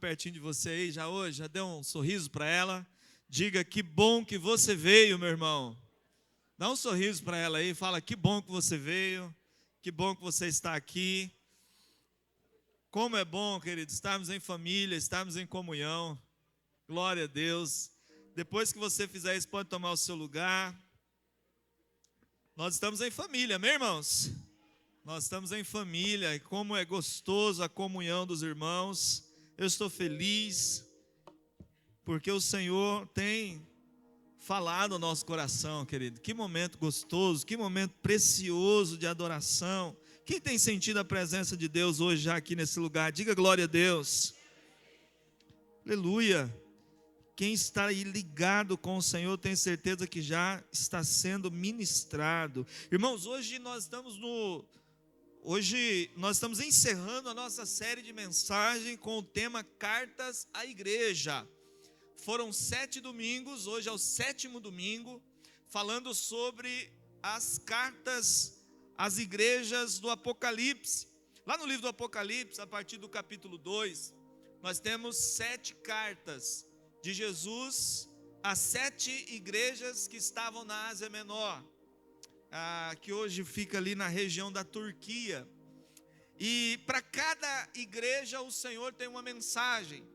pertinho de você aí já hoje, já deu um sorriso para ela. Diga: que bom que você veio, meu irmão. Dá um sorriso para ela aí, fala: que bom que você veio, que bom que você está aqui. Como é bom, querido, estarmos em família, estarmos em comunhão. Glória a Deus. Depois que você fizer isso, pode tomar o seu lugar. Nós estamos em família, amém, irmãos? Nós estamos em família, e como é gostoso a comunhão dos irmãos. Eu estou feliz, porque o Senhor tem falado no nosso coração, querido. Que momento gostoso, que momento precioso de adoração. Quem tem sentido a presença de Deus hoje já aqui nesse lugar? Diga glória a Deus. Aleluia. Quem está aí ligado com o Senhor, tem certeza que já está sendo ministrado. Irmãos, hoje nós estamos encerrando a nossa série de mensagem com o tema Cartas à Igreja. Foram 7 domingos, hoje é o 7º domingo, falando sobre as cartas às igrejas do Apocalipse. Lá no livro do Apocalipse, a partir do capítulo 2, nós temos 7 cartas de Jesus às 7 igrejas que estavam na Ásia Menor, que hoje fica ali na região da Turquia. E para cada igreja o Senhor tem uma mensagem.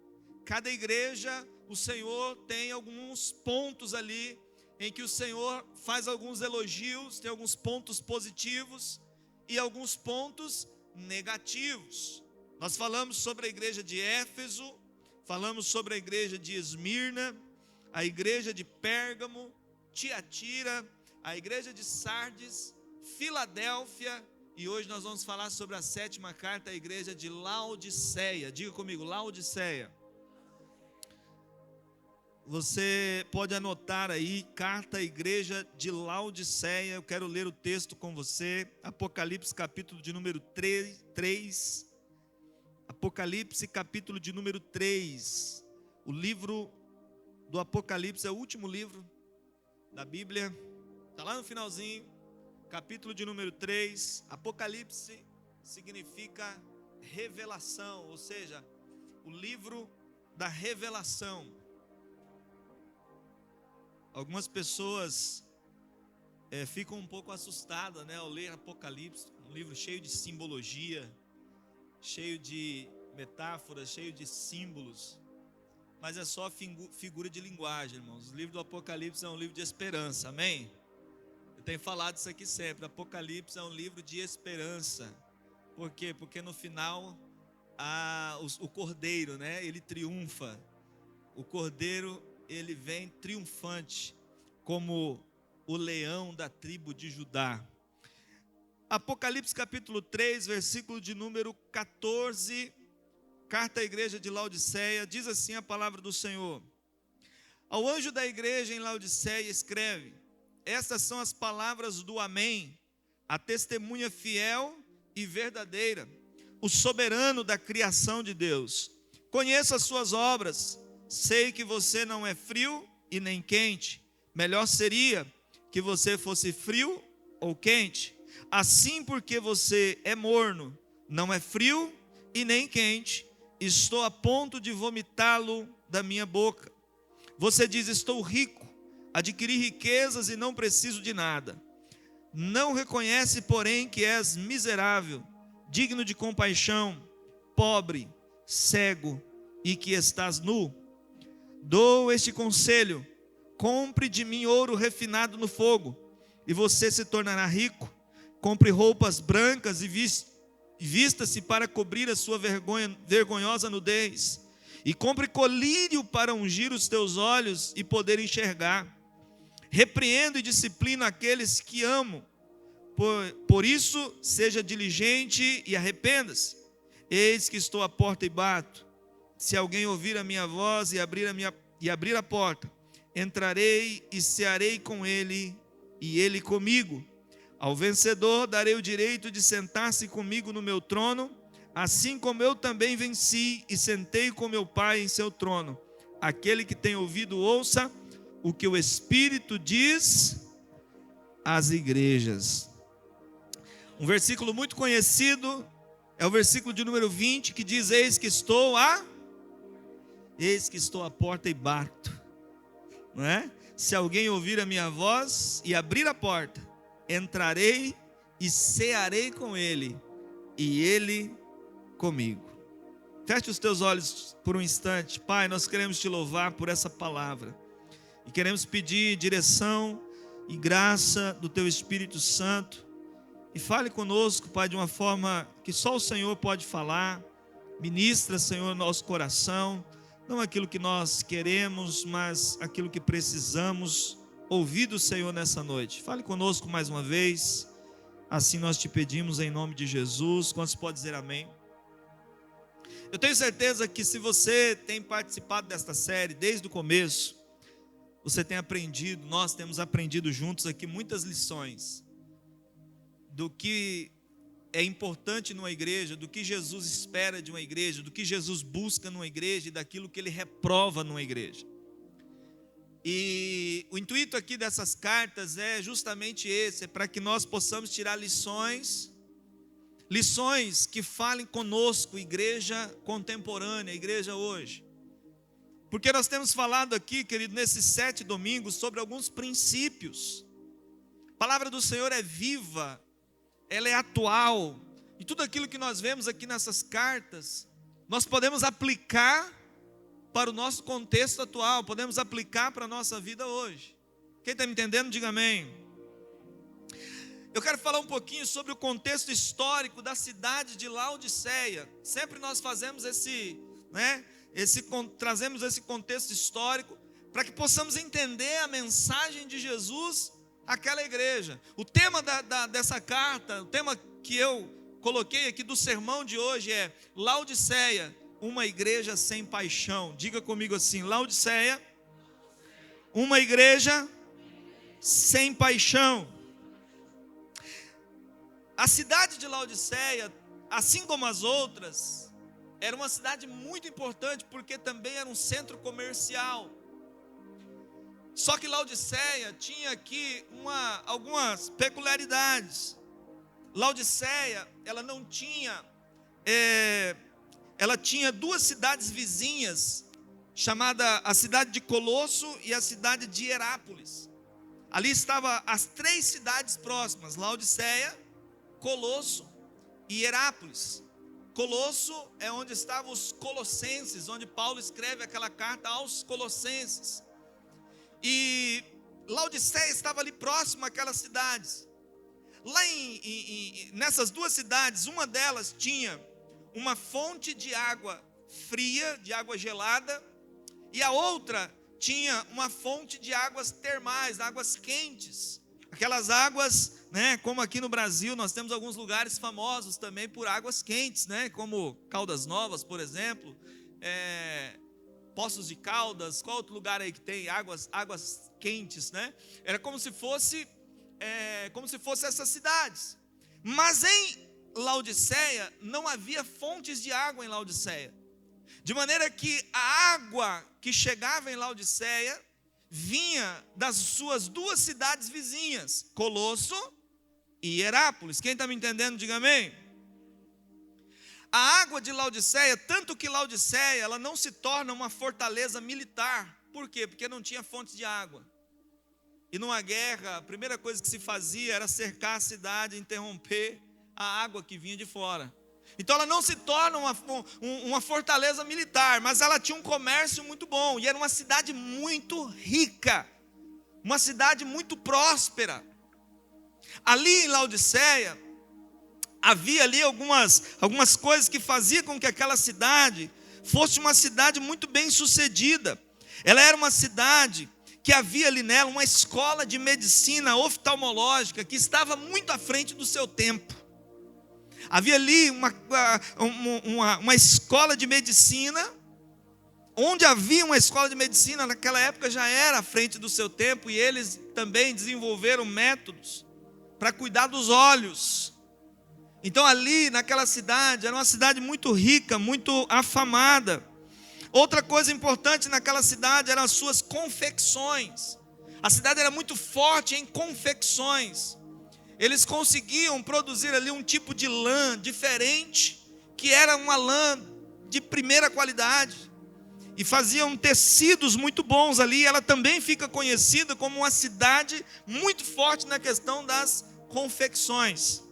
Cada igreja o Senhor tem alguns pontos ali em que o Senhor faz alguns elogios, tem alguns pontos positivos e alguns pontos negativos. Nós falamos sobre a igreja de Éfeso, falamos sobre a igreja de Esmirna, a igreja de Pérgamo, Tiatira, a igreja de Sardes, Filadélfia, e hoje nós vamos falar sobre a 7ª carta à igreja de Laodiceia. Diga comigo, Laodiceia. Você pode anotar aí, carta à igreja de Laodiceia. Eu quero ler o texto com você, Apocalipse capítulo de número 3. Apocalipse capítulo de número 3. O livro do Apocalipse é o último livro da Bíblia. Está lá no finalzinho, capítulo de número 3. Apocalipse significa revelação, ou seja, o livro da revelação. Algumas pessoas ficam um pouco assustadas, ao ler Apocalipse, um livro cheio de simbologia, cheio de metáforas, cheio de símbolos, mas é só figura de linguagem, irmãos. O livro do Apocalipse é um livro de esperança, amém? Eu tenho falado isso aqui sempre, Apocalipse é um livro de esperança. Por quê? Porque no final, o Cordeiro, ele triunfa. O Cordeiro, ele vem triunfante, como o leão da tribo de Judá. Apocalipse capítulo 3, versículo de número 14, carta à igreja de Laodiceia, diz assim a palavra do Senhor: ao anjo da igreja em Laodiceia escreve: estas são as palavras do Amém, a testemunha fiel e verdadeira, o soberano da criação de Deus. Conheço as suas obras, sei que você não é frio e nem quente. Melhor seria que você fosse frio ou quente. Assim, porque você é morno, não é frio e nem quente, estou a ponto de vomitá-lo da minha boca. Você diz: estou rico, adquiri riquezas e não preciso de nada. Não reconhece, porém, que és miserável, digno de compaixão, pobre, cego e que estás nu. Dou este conselho: compre de mim ouro refinado no fogo, e você se tornará rico. Compre roupas brancas e vista-se para cobrir a sua vergonhosa nudez. E compre colírio para ungir os teus olhos e poder enxergar. Repreendo e disciplino aqueles que amo. Por isso, seja diligente e arrependa-se. Eis que estou à porta e bato. Se alguém ouvir a minha voz e abrir a porta, entrarei e cearei com ele e ele comigo. Ao vencedor darei o direito de sentar-se comigo no meu trono, assim como eu também venci e sentei com meu Pai em seu trono. Aquele que tem ouvido, ouça o que o Espírito diz às igrejas. Um versículo muito conhecido é o versículo de número 20, que diz: eis que estou à Eis que estou à porta e bato, não é? Se alguém ouvir a minha voz e abrir a porta, entrarei e cearei com ele, e ele comigo. Feche os teus olhos por um instante. Pai, nós queremos te louvar por essa palavra, e queremos pedir direção e graça do teu Espírito Santo, e fale conosco, Pai, de uma forma que só o Senhor pode falar. Ministra, Senhor, nosso coração, não aquilo que nós queremos, mas aquilo que precisamos ouvir do Senhor nessa noite. Fale conosco mais uma vez, assim nós te pedimos em nome de Jesus. Quantos podem dizer amém? Eu tenho certeza que se você tem participado desta série desde o começo, você tem aprendido, nós temos aprendido juntos aqui muitas lições do que é importante numa igreja, do que Jesus espera de uma igreja, do que Jesus busca numa igreja e daquilo que Ele reprova numa igreja. E o intuito aqui dessas cartas é justamente esse, é para que nós possamos tirar lições que falem conosco, igreja contemporânea, igreja hoje. Porque nós temos falado aqui, querido, nesses 7 domingos, sobre alguns princípios. A palavra do Senhor é viva, ela é atual, e tudo aquilo que nós vemos aqui nessas cartas, nós podemos aplicar para o nosso contexto atual, podemos aplicar para a nossa vida hoje. Quem está me entendendo, diga amém. Eu quero falar um pouquinho sobre o contexto histórico da cidade de Laodiceia. Sempre nós fazemos trazemos esse contexto histórico, para que possamos entender a mensagem de Jesus àquela igreja. O tema dessa carta, o tema que eu coloquei aqui do sermão de hoje é Laodiceia, uma igreja sem paixão. Diga comigo assim: Laodiceia, uma igreja sem paixão. A cidade de Laodiceia, assim como as outras, era uma cidade muito importante, porque também era um centro comercial. Só que Laodiceia tinha aqui algumas peculiaridades. Laodiceia, ela tinha 2 cidades vizinhas, chamada a cidade de Colosso e a cidade de Herápolis. Ali estavam as 3 cidades próximas: Laodiceia, Colosso e Herápolis. Colosso é onde estavam os colossenses, onde Paulo escreve aquela carta aos colossenses. E Laodiceia estava ali próximo àquelas cidades. Lá nessas 2 cidades, uma delas tinha uma fonte de água fria, de água gelada, e a outra tinha uma fonte de águas termais, águas quentes. Aquelas águas, como aqui no Brasil, nós temos alguns lugares famosos também por águas quentes, como Caldas Novas, por exemplo, Poços de Caldas. Qual outro lugar aí que tem águas quentes, Era como se fosse essas cidades. Mas em Laodiceia não havia fontes de água em Laodiceia, de maneira que a água que chegava em Laodiceia vinha das suas 2 cidades vizinhas, Colosso e Herápolis. Quem está me entendendo, diga amém. A água de Laodiceia, tanto que Laodiceia, ela não se torna uma fortaleza militar. Por quê? Porque não tinha fontes de água. E numa guerra, a primeira coisa que se fazia era cercar a cidade, interromper a água que vinha de fora. Então ela não se torna uma fortaleza militar, mas ela tinha um comércio muito bom, e era uma cidade muito rica, uma cidade muito próspera. Ali em Laodiceia, havia ali algumas coisas que faziam com que aquela cidade fosse uma cidade muito bem sucedida. Ela era uma cidade que havia ali nela uma escola de medicina oftalmológica que estava muito à frente do seu tempo. Havia ali uma escola de medicina, onde havia uma escola de medicina, naquela época já era à frente do seu tempo, e eles também desenvolveram métodos para cuidar dos olhos. Então ali naquela cidade, era uma cidade muito rica, muito afamada. Outra coisa importante naquela cidade eram as suas confecções. A cidade era muito forte em confecções. Eles conseguiam produzir ali um tipo de lã diferente, que era uma lã de primeira qualidade. e faziam tecidos muito bons ali. Ela também fica conhecida como uma cidade muito forte na questão das confecções.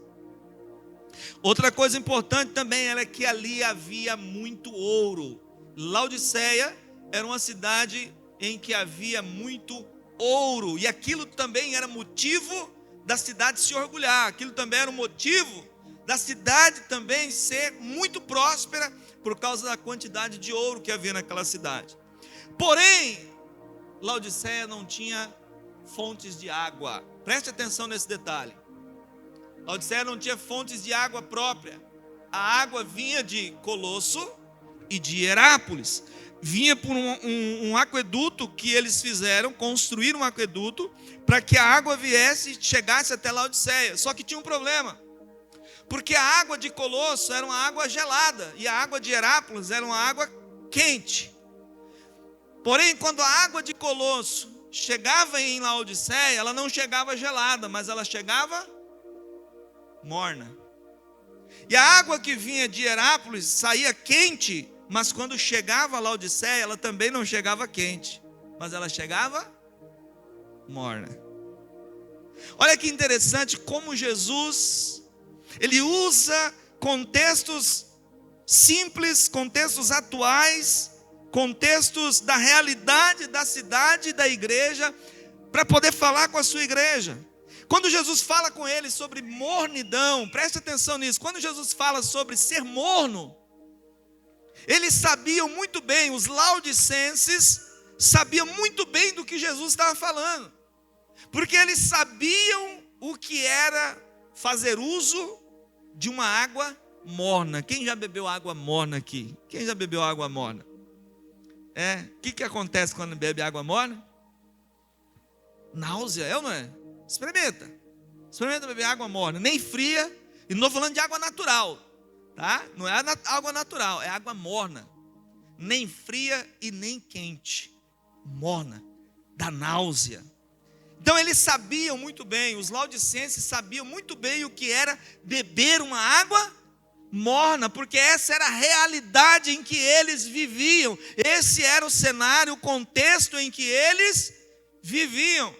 Outra coisa importante também é que ali havia muito ouro. Laodiceia era uma cidade em que havia muito ouro, e aquilo também era motivo da cidade se orgulhar, aquilo também era um motivo da cidade também ser muito próspera, por causa da quantidade de ouro que havia naquela cidade. Porém, Laodiceia não tinha fontes de água. Preste atenção nesse detalhe. Laodiceia não tinha fontes de água própria. A água vinha de Colosso e de Hierápolis. Vinha por um aqueduto que eles fizeram, construíram um aqueduto, para que a água viesse e chegasse até Laodiceia. Só que tinha um problema, porque a água de Colosso era uma água gelada, e a água de Hierápolis era uma água quente. Porém, quando a água de Colosso chegava em Laodiceia, ela não chegava gelada, mas ela chegava morna. E a água que vinha de Hierápolis saía quente, mas quando chegava a Laodiceia, ela também não chegava quente, mas ela chegava morna. Olha que interessante como Jesus, ele usa contextos simples, contextos atuais, contextos da realidade da cidade e da igreja, para poder falar com a sua igreja. Quando Jesus fala com eles sobre mornidão, preste atenção nisso, quando Jesus fala sobre ser morno, eles sabiam muito bem, os laodicenses sabiam muito bem do que Jesus estava falando, porque eles sabiam o que era fazer uso de uma água morna. Quem já bebeu água morna aqui? Quem já bebeu água morna? O que acontece quando bebe água morna? Náusea, é ou não é? Experimenta beber água morna, nem fria, e não estou falando de água natural, tá? Não é água natural, é água morna, nem fria e nem quente, morna, dá náusea. Então eles sabiam muito bem, os laodicenses sabiam muito bem o que era beber uma água morna, porque essa era a realidade em que eles viviam, esse era o cenário, o contexto em que eles viviam.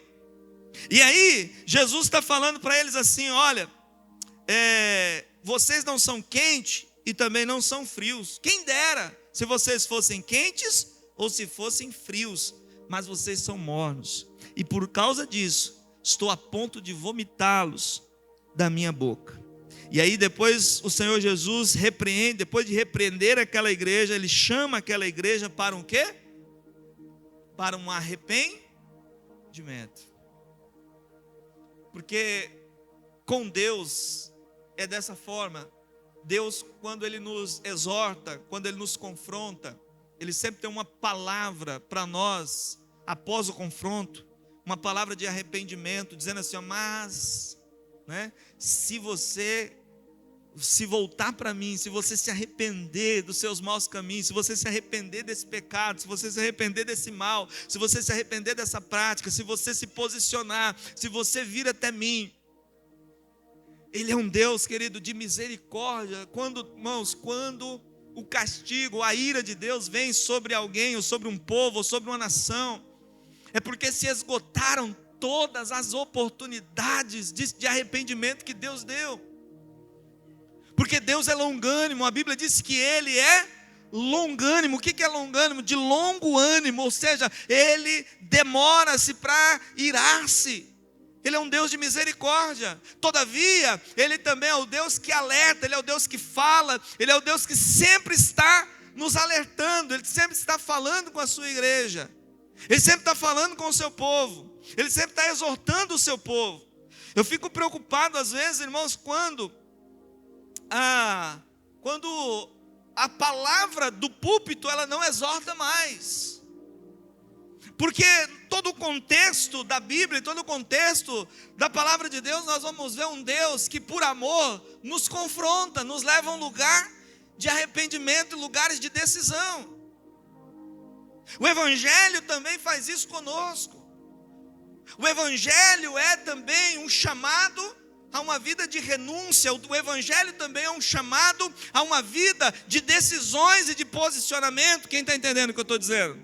E aí, Jesus está falando para eles assim: olha, vocês não são quentes e também não são frios. Quem dera se vocês fossem quentes ou se fossem frios, mas vocês são mornos. E por causa disso, estou a ponto de vomitá-los da minha boca. E aí depois o Senhor Jesus repreende, depois de repreender aquela igreja, Ele chama aquela igreja para um quê? Para um arrependimento. Porque com Deus é dessa forma. Deus, quando Ele nos exorta, quando Ele nos confronta, Ele sempre tem uma palavra para nós, após o confronto, uma palavra de arrependimento, dizendo assim: mas, se você se voltar para mim, se você se arrepender dos seus maus caminhos, se você se arrepender desse pecado, se você se arrepender desse mal, se você se arrepender dessa prática, se você se posicionar, se você vir até mim, Ele é um Deus, querido, de misericórdia. Irmãos, quando o castigo, a ira de Deus vem sobre alguém, ou sobre um povo, ou sobre uma nação, é porque se esgotaram todas as oportunidades de arrependimento que Deus deu. Porque Deus é longânimo, a Bíblia diz que Ele é longânimo. O que é longânimo? De longo ânimo, ou seja, Ele demora-se para irar-se. Ele é um Deus de misericórdia. Todavia, Ele também é o Deus que alerta, Ele é o Deus que fala, Ele é o Deus que sempre está nos alertando, Ele sempre está falando com a sua igreja, Ele sempre está falando com o seu povo, Ele sempre está exortando o seu povo. Eu fico preocupado às vezes, irmãos, quando a palavra do púlpito ela não exorta mais, porque todo o contexto da Bíblia, todo o contexto da palavra de Deus, nós vamos ver um Deus que por amor nos confronta, nos leva a um lugar de arrependimento, lugares de decisão. O Evangelho também faz isso conosco. O Evangelho é também um chamado a uma vida de renúncia. O Evangelho também é um chamado a uma vida de decisões e de posicionamento. Quem está entendendo o que eu estou dizendo?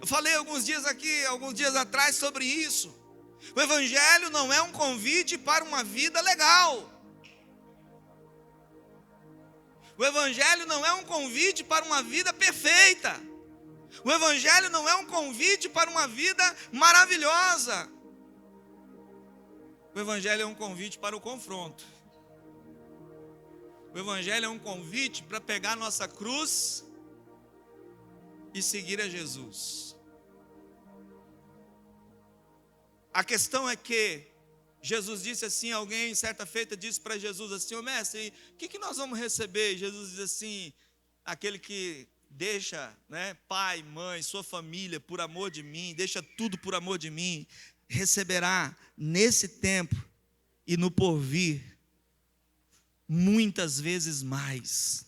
Eu falei alguns dias atrás sobre isso. O Evangelho não é um convite para uma vida legal. O Evangelho não é um convite para uma vida perfeita. O Evangelho não é um convite para uma vida maravilhosa. O Evangelho é um convite para o confronto. O Evangelho é um convite para pegar nossa cruz e seguir a Jesus. A questão é que Jesus disse assim, alguém certa feita disse para Jesus assim: ô mestre, o que nós vamos receber? Jesus diz assim: aquele que deixa, pai, mãe, sua família por amor de mim, deixa tudo por amor de mim, receberá nesse tempo e no porvir muitas vezes mais.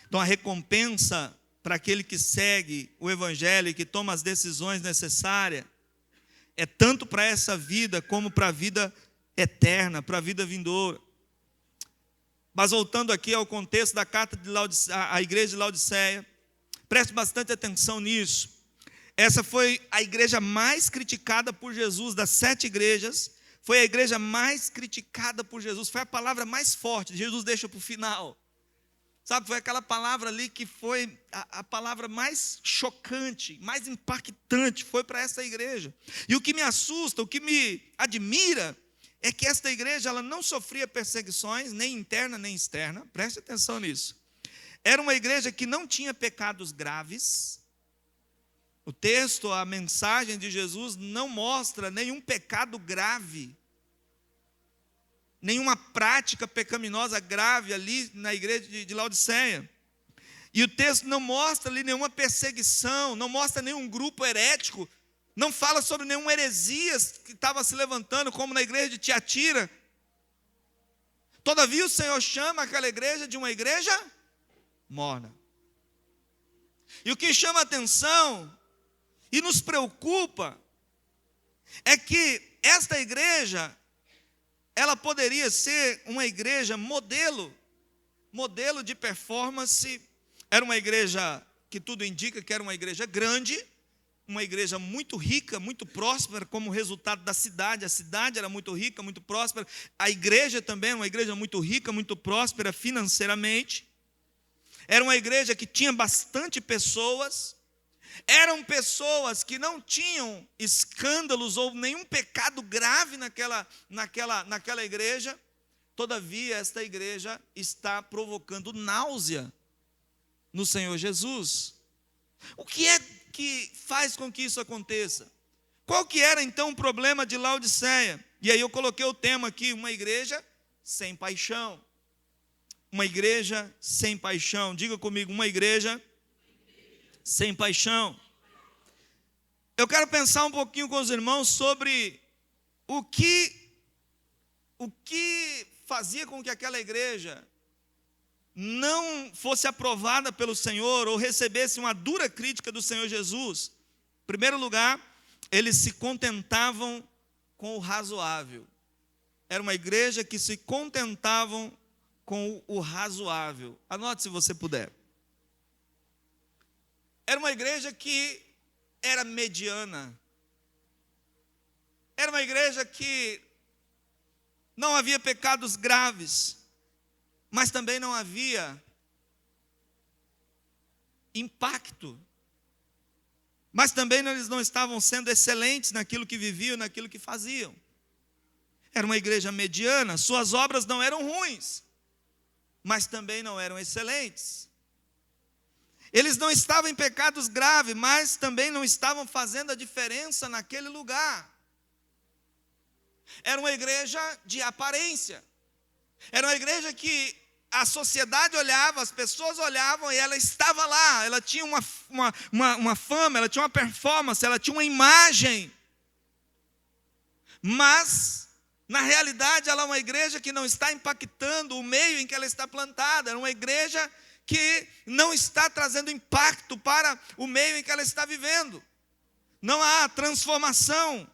Então a recompensa para aquele que segue o Evangelho e que toma as decisões necessárias é tanto para essa vida como para a vida eterna, para a vida vindoura. Mas voltando aqui ao contexto da carta à igreja de Laodiceia, preste bastante atenção nisso. Essa foi a igreja mais criticada por Jesus, das 7 igrejas, foi a igreja mais criticada por Jesus, foi a palavra mais forte, Jesus deixa para o final. Sabe, foi aquela palavra ali que foi a palavra mais chocante, mais impactante, foi para essa igreja. E o que me assusta, o que me admira, é que esta igreja ela não sofria perseguições, nem interna nem externa, preste atenção nisso. Era uma igreja que não tinha pecados graves. O texto, a mensagem de Jesus não mostra nenhum pecado grave, nenhuma prática pecaminosa grave ali na igreja de Laodiceia. E o texto não mostra ali nenhuma perseguição, não mostra nenhum grupo herético, não fala sobre nenhum heresias que estava se levantando, como na igreja de Tiatira. Todavia o Senhor chama aquela igreja de uma igreja morna. E o que chama a atenção e nos preocupa é que esta igreja, ela poderia ser uma igreja modelo de performance. Era uma igreja que tudo indica que era uma igreja grande, uma igreja muito rica, muito próspera, como resultado da cidade. A cidade era muito rica, muito próspera. A igreja também era uma igreja muito rica, muito próspera financeiramente. Era uma igreja que tinha bastante pessoas. Eram pessoas que não tinham escândalos ou nenhum pecado grave naquela igreja. Todavia, esta igreja está provocando náusea no Senhor Jesus. O que é que faz com que isso aconteça? Qual que era então o problema de Laodiceia? E aí eu coloquei o tema aqui: uma igreja sem paixão. Uma igreja sem paixão. Diga comigo: uma igreja sem paixão. Eu quero pensar um pouquinho com os irmãos sobre o que fazia com que aquela igreja não fosse aprovada pelo Senhor ou recebesse uma dura crítica do Senhor Jesus. Em primeiro lugar, eles se contentavam com o razoável. Era uma igreja que se contentavam com o razoável. Anote se você puder. Era uma igreja que era mediana. Era uma igreja que não havia pecados graves, mas também não havia impacto. Mas também eles não estavam sendo excelentes naquilo que viviam, naquilo que faziam. Era uma igreja mediana, suas obras não eram ruins, mas também não eram excelentes. Eles não estavam em pecados graves, mas também não estavam fazendo a diferença naquele lugar. Era uma igreja de aparência. Era uma igreja que a sociedade olhava, as pessoas olhavam e ela estava lá. Ela tinha uma fama, ela tinha uma performance, ela tinha uma imagem. Mas, na realidade, ela é uma igreja que não está impactando o meio em que ela está plantada. Era uma igreja que não está trazendo impacto para o meio em que ela está vivendo. Não há transformação.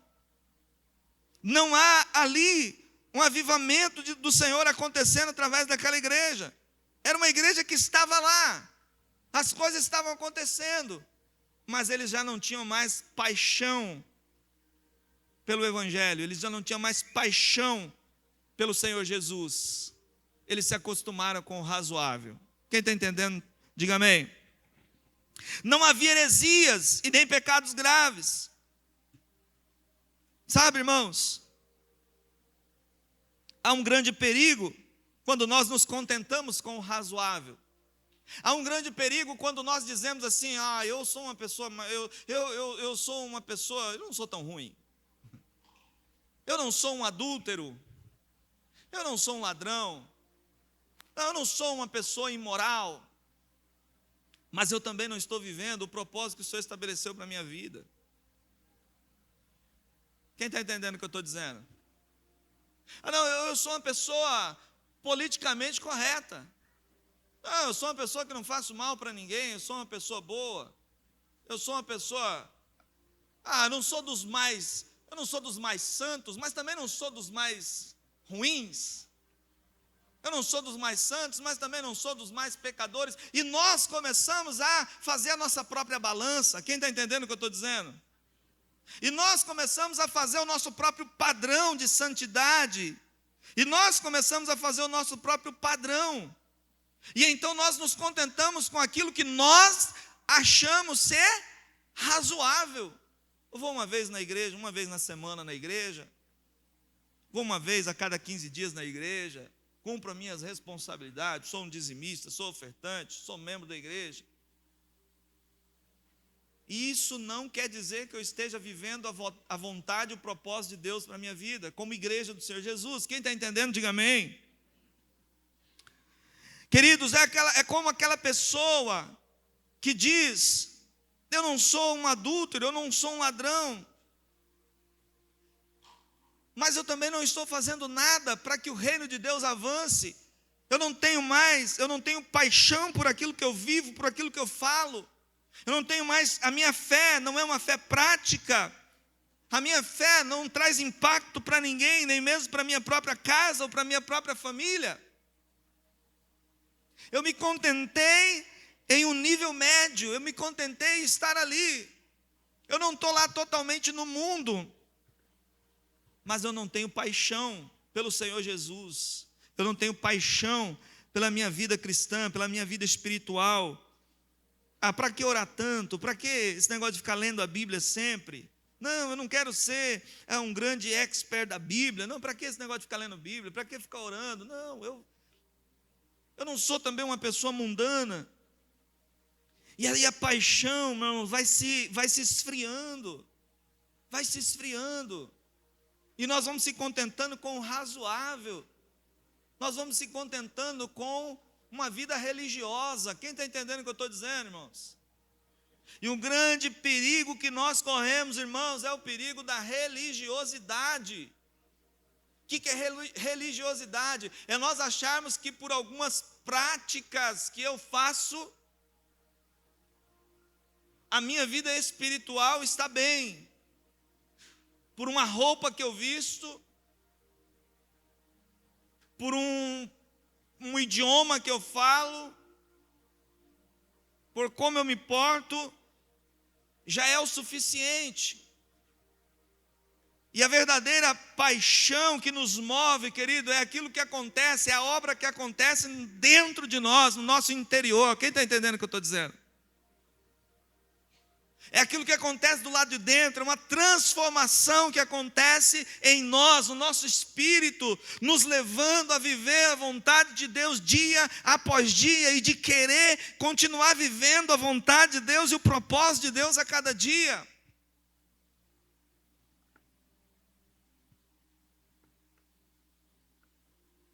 Não há ali um avivamento do Senhor acontecendo através daquela igreja. Era uma igreja que estava lá, as coisas estavam acontecendo, mas eles já não tinham mais paixão pelo Evangelho, eles já não tinham mais paixão pelo Senhor Jesus. Eles se acostumaram com o razoável. Quem está entendendo, diga amém. Não havia heresias e nem pecados graves. Sabe, irmãos, há um grande perigo quando nós nos contentamos com o razoável. Há um grande perigo quando nós dizemos assim: eu sou uma pessoa, eu sou uma pessoa, eu não sou tão ruim. Eu não sou um adúltero. Eu não sou um ladrão. Eu não sou uma pessoa imoral. Mas eu também não estou vivendo o propósito que o Senhor estabeleceu para a minha vida. Quem está entendendo o que eu estou dizendo? Não, eu sou uma pessoa politicamente correta. Eu sou uma pessoa que não faço mal para ninguém, eu sou uma pessoa boa. Eu sou uma pessoa, eu não sou dos mais santos, mas também não sou dos mais ruins. Eu não sou dos mais santos, mas também não sou dos mais pecadores. E nós começamos a fazer a nossa própria balança. Quem está entendendo o que eu estou dizendo? E nós começamos a fazer o nosso próprio padrão de santidade. E nós começamos a fazer o nosso próprio padrão. E então nós nos contentamos com aquilo que nós achamos ser razoável. Eu vou uma vez na igreja, uma vez na semana na igreja. Vou uma vez a cada 15 dias na igreja. Cumpro as minhas responsabilidades. Sou um dizimista, sou ofertante, sou membro da igreja. E isso não quer dizer que eu esteja vivendo a vontade e o propósito de Deus para a minha vida, como igreja do Senhor Jesus. Quem está entendendo, diga amém. Queridos, é como aquela pessoa que diz: eu não sou um adúltero, eu não sou um ladrão, mas eu também não estou fazendo nada para que o reino de Deus avance. Eu não tenho paixão por aquilo que eu vivo, por aquilo que eu falo. Eu não tenho mais, a minha fé não é uma fé prática. A minha fé não traz impacto para ninguém, nem mesmo para a minha própria casa ou para a minha própria família. Eu me contentei em um nível médio, eu me contentei em estar ali. Eu não estou lá totalmente no mundo, mas eu não tenho paixão pelo Senhor Jesus. Eu não tenho paixão pela minha vida cristã, pela minha vida espiritual. Para que orar tanto? Para que esse negócio de ficar lendo a Bíblia sempre? Não, eu não quero ser um grande expert da Bíblia. Não, para que esse negócio de ficar lendo Bíblia? Para que ficar orando? Não, eu não sou também uma pessoa mundana. E aí a paixão, irmão, vai se esfriando. Vai se esfriando. E nós vamos se contentando com o razoável. Nós vamos se contentando com uma vida religiosa. Quem está entendendo o que eu estou dizendo, irmãos? E um grande perigo que nós corremos, irmãos, é o perigo da religiosidade. O que é religiosidade? É nós acharmos que por algumas práticas que eu faço, a minha vida espiritual está bem. Por uma roupa que eu visto, por um idioma que eu falo, por como eu me porto, já é o suficiente. E a verdadeira paixão que nos move, querido, é aquilo que acontece, é a obra que acontece dentro de nós, no nosso interior. Quem está entendendo o que eu estou dizendo? É aquilo que acontece do lado de dentro, é uma transformação que acontece em nós, no nosso espírito, nos levando a viver a vontade de Deus dia após dia e de querer continuar vivendo a vontade de Deus e o propósito de Deus a cada dia.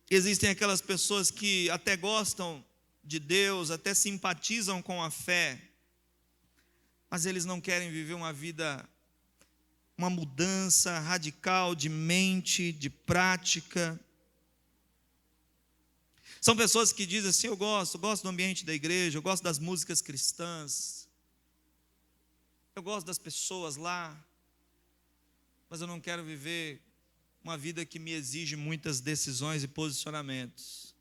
Existem aquelas pessoas que até gostam de Deus, até simpatizam com a fé, mas eles não querem viver uma vida, uma mudança radical de mente, de prática. São pessoas que dizem assim: eu gosto do ambiente da igreja, eu gosto das músicas cristãs, eu gosto das pessoas lá, mas eu não quero viver uma vida que me exige muitas decisões e posicionamentos.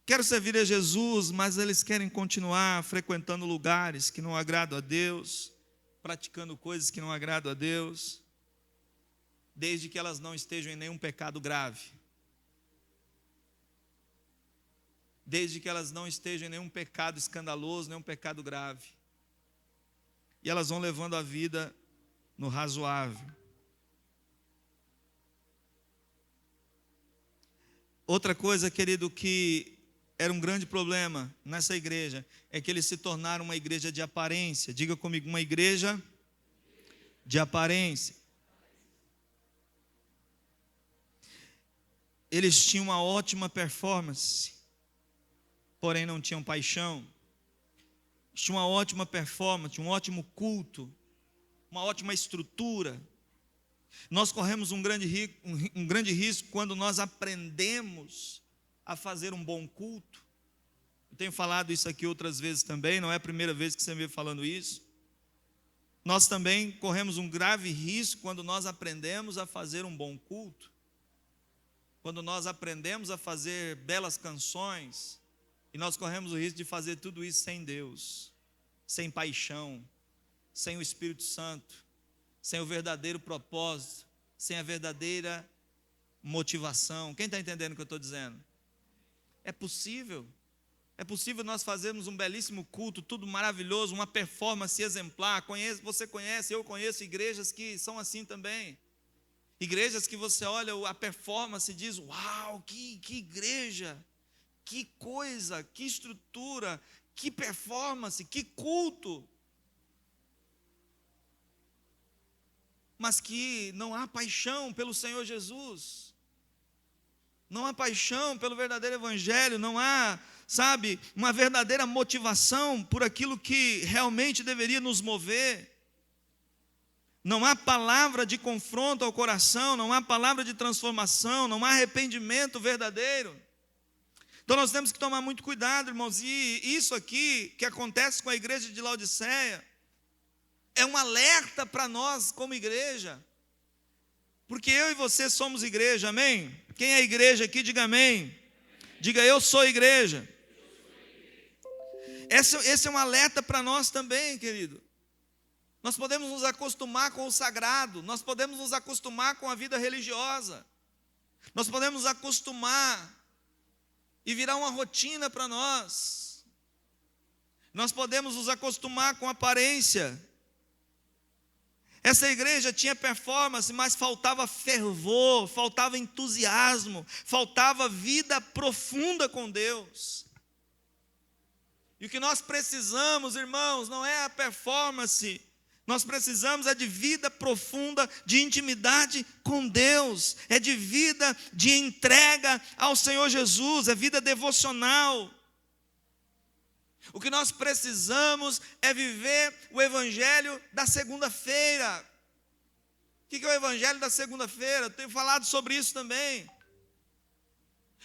Quero servir a Jesus, mas eles querem continuar frequentando lugares que não agradam a Deus, praticando coisas que não agradam a Deus, desde que elas não estejam em nenhum pecado grave. Desde que elas não estejam em nenhum pecado escandaloso, nenhum pecado grave. E elas vão levando a vida no razoável. Outra coisa, querido, que era um grande problema nessa igreja, é que eles se tornaram uma igreja de aparência. Diga comigo, uma igreja de aparência. Eles tinham uma ótima performance, porém não tinham paixão. Tinha uma ótima performance, um ótimo culto, uma ótima estrutura. Nós corremos um grande risco quando nós aprendemos a fazer um bom culto. Eu tenho falado isso aqui outras vezes também, não é a primeira vez que você me vê falando isso. Nós também corremos um grave risco quando nós aprendemos a fazer um bom culto. Quando nós aprendemos a fazer belas canções, e nós corremos o risco de fazer tudo isso sem Deus, sem paixão, sem o Espírito Santo, sem o verdadeiro propósito, sem a verdadeira motivação. Quem está entendendo o que eu estou dizendo? É possível nós fazermos um belíssimo culto, tudo maravilhoso, uma performance exemplar. Você conhece, eu conheço igrejas que são assim também. Igrejas que você olha a performance e diz, uau, que igreja, que coisa, que estrutura, que performance, que culto. Mas que não há paixão pelo Senhor Jesus, não há paixão pelo verdadeiro evangelho, não há, uma verdadeira motivação por aquilo que realmente deveria nos mover. Não há palavra de confronto ao coração, não há palavra de transformação, não há arrependimento verdadeiro. Então nós temos que tomar muito cuidado, irmãos, e isso aqui que acontece com a igreja de Laodiceia é um alerta para nós como igreja, porque eu e você somos igreja, amém? Quem é igreja aqui, diga amém. Diga, eu sou igreja. Esse é um alerta para nós também, querido. Nós podemos nos acostumar com o sagrado, nós podemos nos acostumar com a vida religiosa, nós podemos nos acostumar e virar uma rotina para nós. Nós podemos nos acostumar com a aparência. Essa igreja tinha performance, mas faltava fervor, faltava entusiasmo, faltava vida profunda com Deus. E o que nós precisamos, irmãos, não é a performance. Nós precisamos de vida profunda, de intimidade com Deus, é de vida de entrega ao Senhor Jesus, é vida devocional. O que nós precisamos é viver o evangelho da segunda-feira. O que é o evangelho da segunda-feira? Eu tenho falado sobre isso também.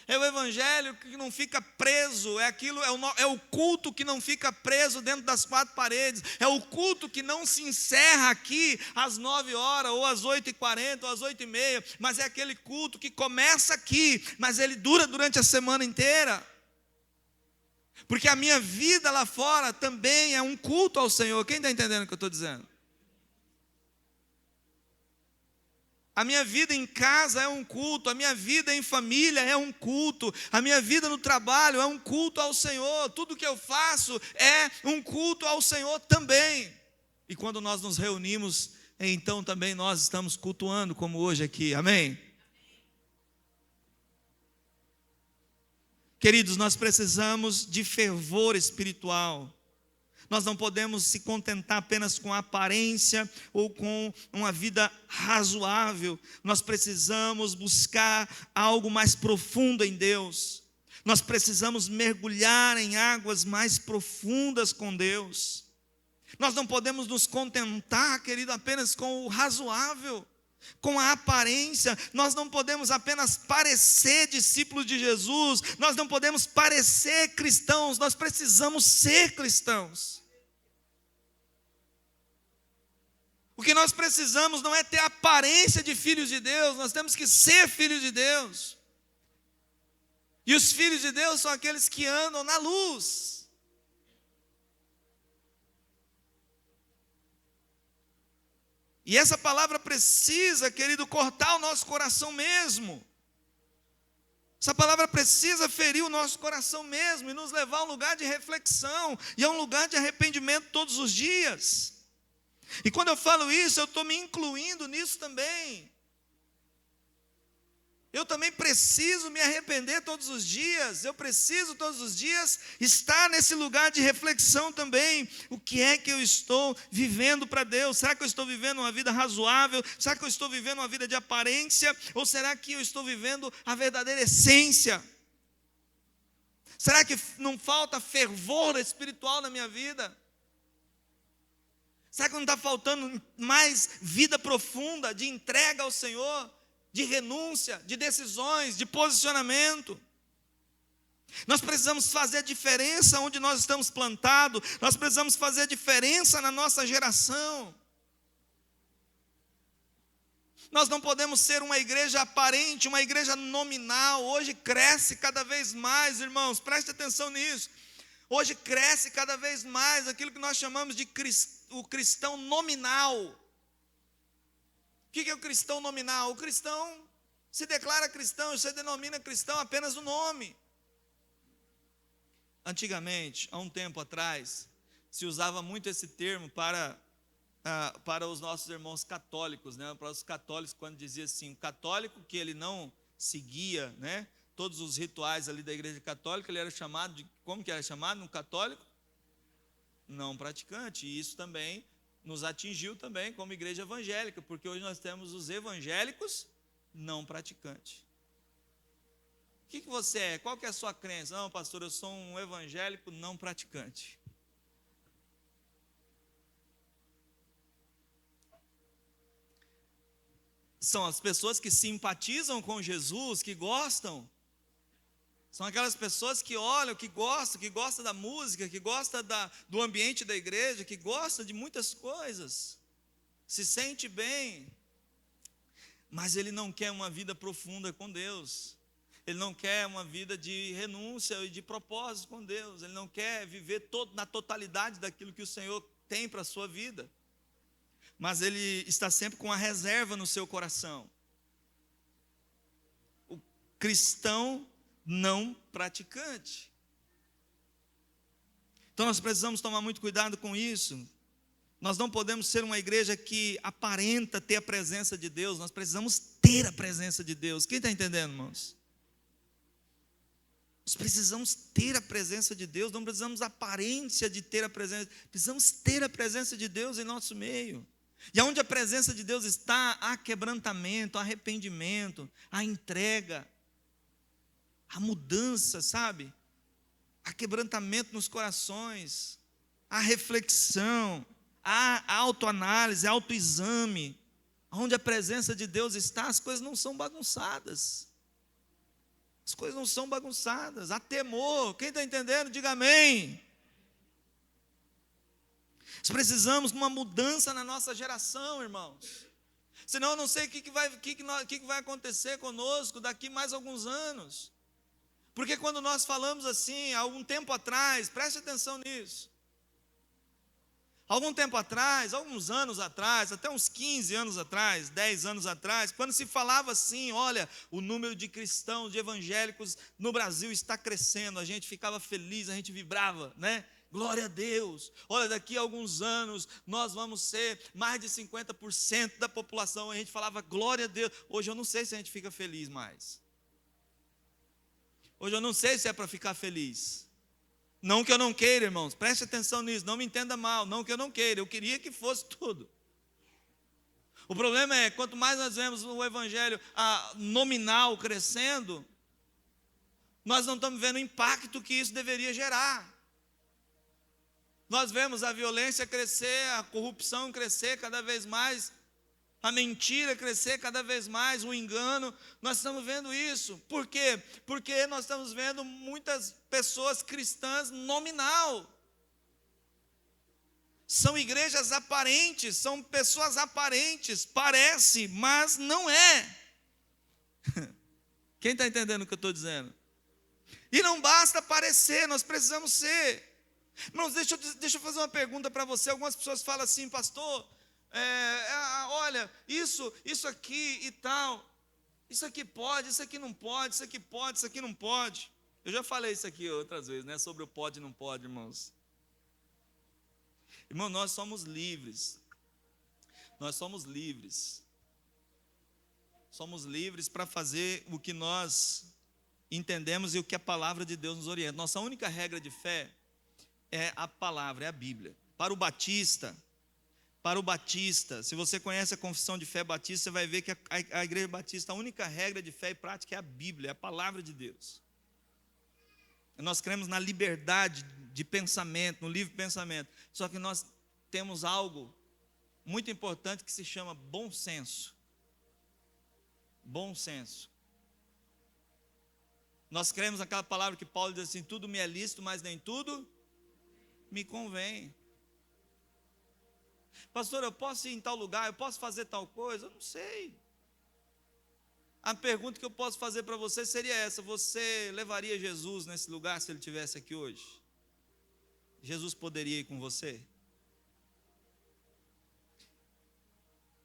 É o evangelho que não fica preso, é o culto que não fica preso dentro das quatro paredes, é o culto que não se encerra aqui às 9h, ou às 8h40, ou às 8h30, mas é aquele culto que começa aqui, mas ele dura durante a semana inteira. Porque a minha vida lá fora também é um culto ao Senhor. Quem está entendendo o que eu estou dizendo? A minha vida em casa é um culto, a minha vida em família é um culto, a minha vida no trabalho é um culto ao Senhor, tudo que eu faço é um culto ao Senhor também. E quando nós nos reunimos, então também nós estamos cultuando, como hoje aqui, amém? Queridos, nós precisamos de fervor espiritual. Nós não podemos se contentar apenas com a aparência ou com uma vida razoável. Nós precisamos buscar algo mais profundo em Deus. Nós precisamos mergulhar em águas mais profundas com Deus. Nós não podemos nos contentar, querido, apenas com o razoável, com a aparência. Nós não podemos apenas parecer discípulos de Jesus, nós não podemos parecer cristãos, nós precisamos ser cristãos. O que nós precisamos não é ter a aparência de filhos de Deus, nós temos que ser filhos de Deus. E os filhos de Deus são aqueles que andam na luz. E essa palavra precisa, querido, cortar o nosso coração mesmo. Essa palavra precisa ferir o nosso coração mesmo e nos levar a um lugar de reflexão e a um lugar de arrependimento todos os dias. E quando eu falo isso, eu estou me incluindo nisso também. Eu também preciso me arrepender todos os dias. Eu preciso todos os dias estar nesse lugar de reflexão também. O que é que eu estou vivendo para Deus? Será que eu estou vivendo uma vida razoável? Será que eu estou vivendo uma vida de aparência? Ou será que eu estou vivendo a verdadeira essência? Será que não falta fervor espiritual na minha vida? Será que não está faltando mais vida profunda, de entrega ao Senhor, de renúncia, de decisões, de posicionamento? Nós precisamos fazer a diferença onde nós estamos plantados, nós precisamos fazer a diferença na nossa geração. Nós não podemos ser uma igreja aparente, uma igreja nominal. Hoje cresce cada vez mais, irmãos, preste atenção nisso. Hoje cresce cada vez mais aquilo que nós chamamos de o cristão nominal. O que é o cristão nominal? O cristão se declara cristão e se denomina cristão apenas no nome. Antigamente, há um tempo atrás, se usava muito esse termo para os nossos irmãos católicos, né? Para os católicos, quando dizia assim, o católico que ele não seguia, né, todos os rituais ali da igreja católica, ele era chamado de, como que era chamado um católico? Não praticante. E isso também nos atingiu também como igreja evangélica, porque hoje nós temos os evangélicos não praticantes. O que você é? Qual que é a sua crença? Não, pastor, eu sou um evangélico não praticante. São as pessoas que simpatizam com Jesus, que gostam. São aquelas pessoas que olham, que gostam da música, que gostam do ambiente da igreja, que gostam de muitas coisas, se sente bem, mas ele não quer uma vida profunda com Deus, ele não quer uma vida de renúncia e de propósito com Deus, ele não quer viver na totalidade daquilo que o Senhor tem para a sua vida, mas ele está sempre com a reserva no seu coração. O cristão não praticante. Então nós precisamos tomar muito cuidado com isso. Nós não podemos ser uma igreja que aparenta ter a presença de Deus, nós precisamos ter a presença de Deus. Quem está entendendo, irmãos? Nós precisamos ter a presença de Deus, não precisamos aparência de ter a presença, precisamos ter a presença de Deus em nosso meio. E onde a presença de Deus está, há quebrantamento, há arrependimento, há entrega, há mudança, sabe? Há quebrantamento nos corações, há reflexão, há autoanálise, autoexame. Onde a presença de Deus está, as coisas não são bagunçadas. As coisas não são bagunçadas, há temor. Quem está entendendo, diga amém. Nós precisamos de uma mudança na nossa geração, irmãos. Senão eu não sei o que vai acontecer conosco daqui mais alguns anos. Porque quando nós falamos assim, há algum tempo atrás, preste atenção nisso. Algum tempo atrás, alguns anos atrás, até uns 15 anos atrás, 10 anos atrás, quando se falava assim, olha, o número de cristãos, de evangélicos no Brasil está crescendo, a gente ficava feliz, a gente vibrava, né? Glória a Deus, olha, daqui a alguns anos nós vamos ser mais de 50% da população, a gente falava glória a Deus. Hoje eu não sei se a gente fica feliz mais. Hoje eu não sei se é para ficar feliz. Não que eu não queira, irmãos, preste atenção nisso, não me entenda mal, não que eu não queira, eu queria que fosse tudo. O problema é, quanto mais nós vemos o evangelho nominal crescendo, nós não estamos vendo o impacto que isso deveria gerar. Nós vemos a violência crescer, a corrupção crescer cada vez mais, a mentira crescer cada vez mais, o engano, nós estamos vendo isso. Por quê? Porque nós estamos vendo muitas pessoas cristãs nominal. São igrejas aparentes, são pessoas aparentes, parece, mas não é. Quem está entendendo o que eu estou dizendo? E não basta parecer, nós precisamos ser. Irmãos, deixa eu fazer uma pergunta para você. Algumas pessoas falam assim, pastor, olha, isso aqui e tal, isso aqui pode, isso aqui não pode, isso aqui pode, isso aqui não pode. Eu já falei isso aqui outras vezes, né? Sobre o pode e não pode, irmãos. Irmão, nós somos livres. Nós somos livres. Somos livres para fazer o que nós entendemos e o que a palavra de Deus nos orienta. Nossa única regra de fé é a palavra, é a Bíblia. Para o batista, se você conhece a confissão de fé batista, você vai ver que a igreja batista, a única regra de fé e prática é a Bíblia, é a palavra de Deus. Nós cremos na liberdade de pensamento, no livre pensamento. Só que nós temos algo muito importante que se chama bom senso. Bom senso. Nós cremos naquela palavra que Paulo diz assim, tudo me é lícito, mas nem tudo me convém. Pastor, eu posso ir em tal lugar, eu posso fazer tal coisa? Eu não sei. A pergunta que eu posso fazer para você seria essa: você levaria Jesus nesse lugar se ele estivesse aqui hoje? Jesus poderia ir com você?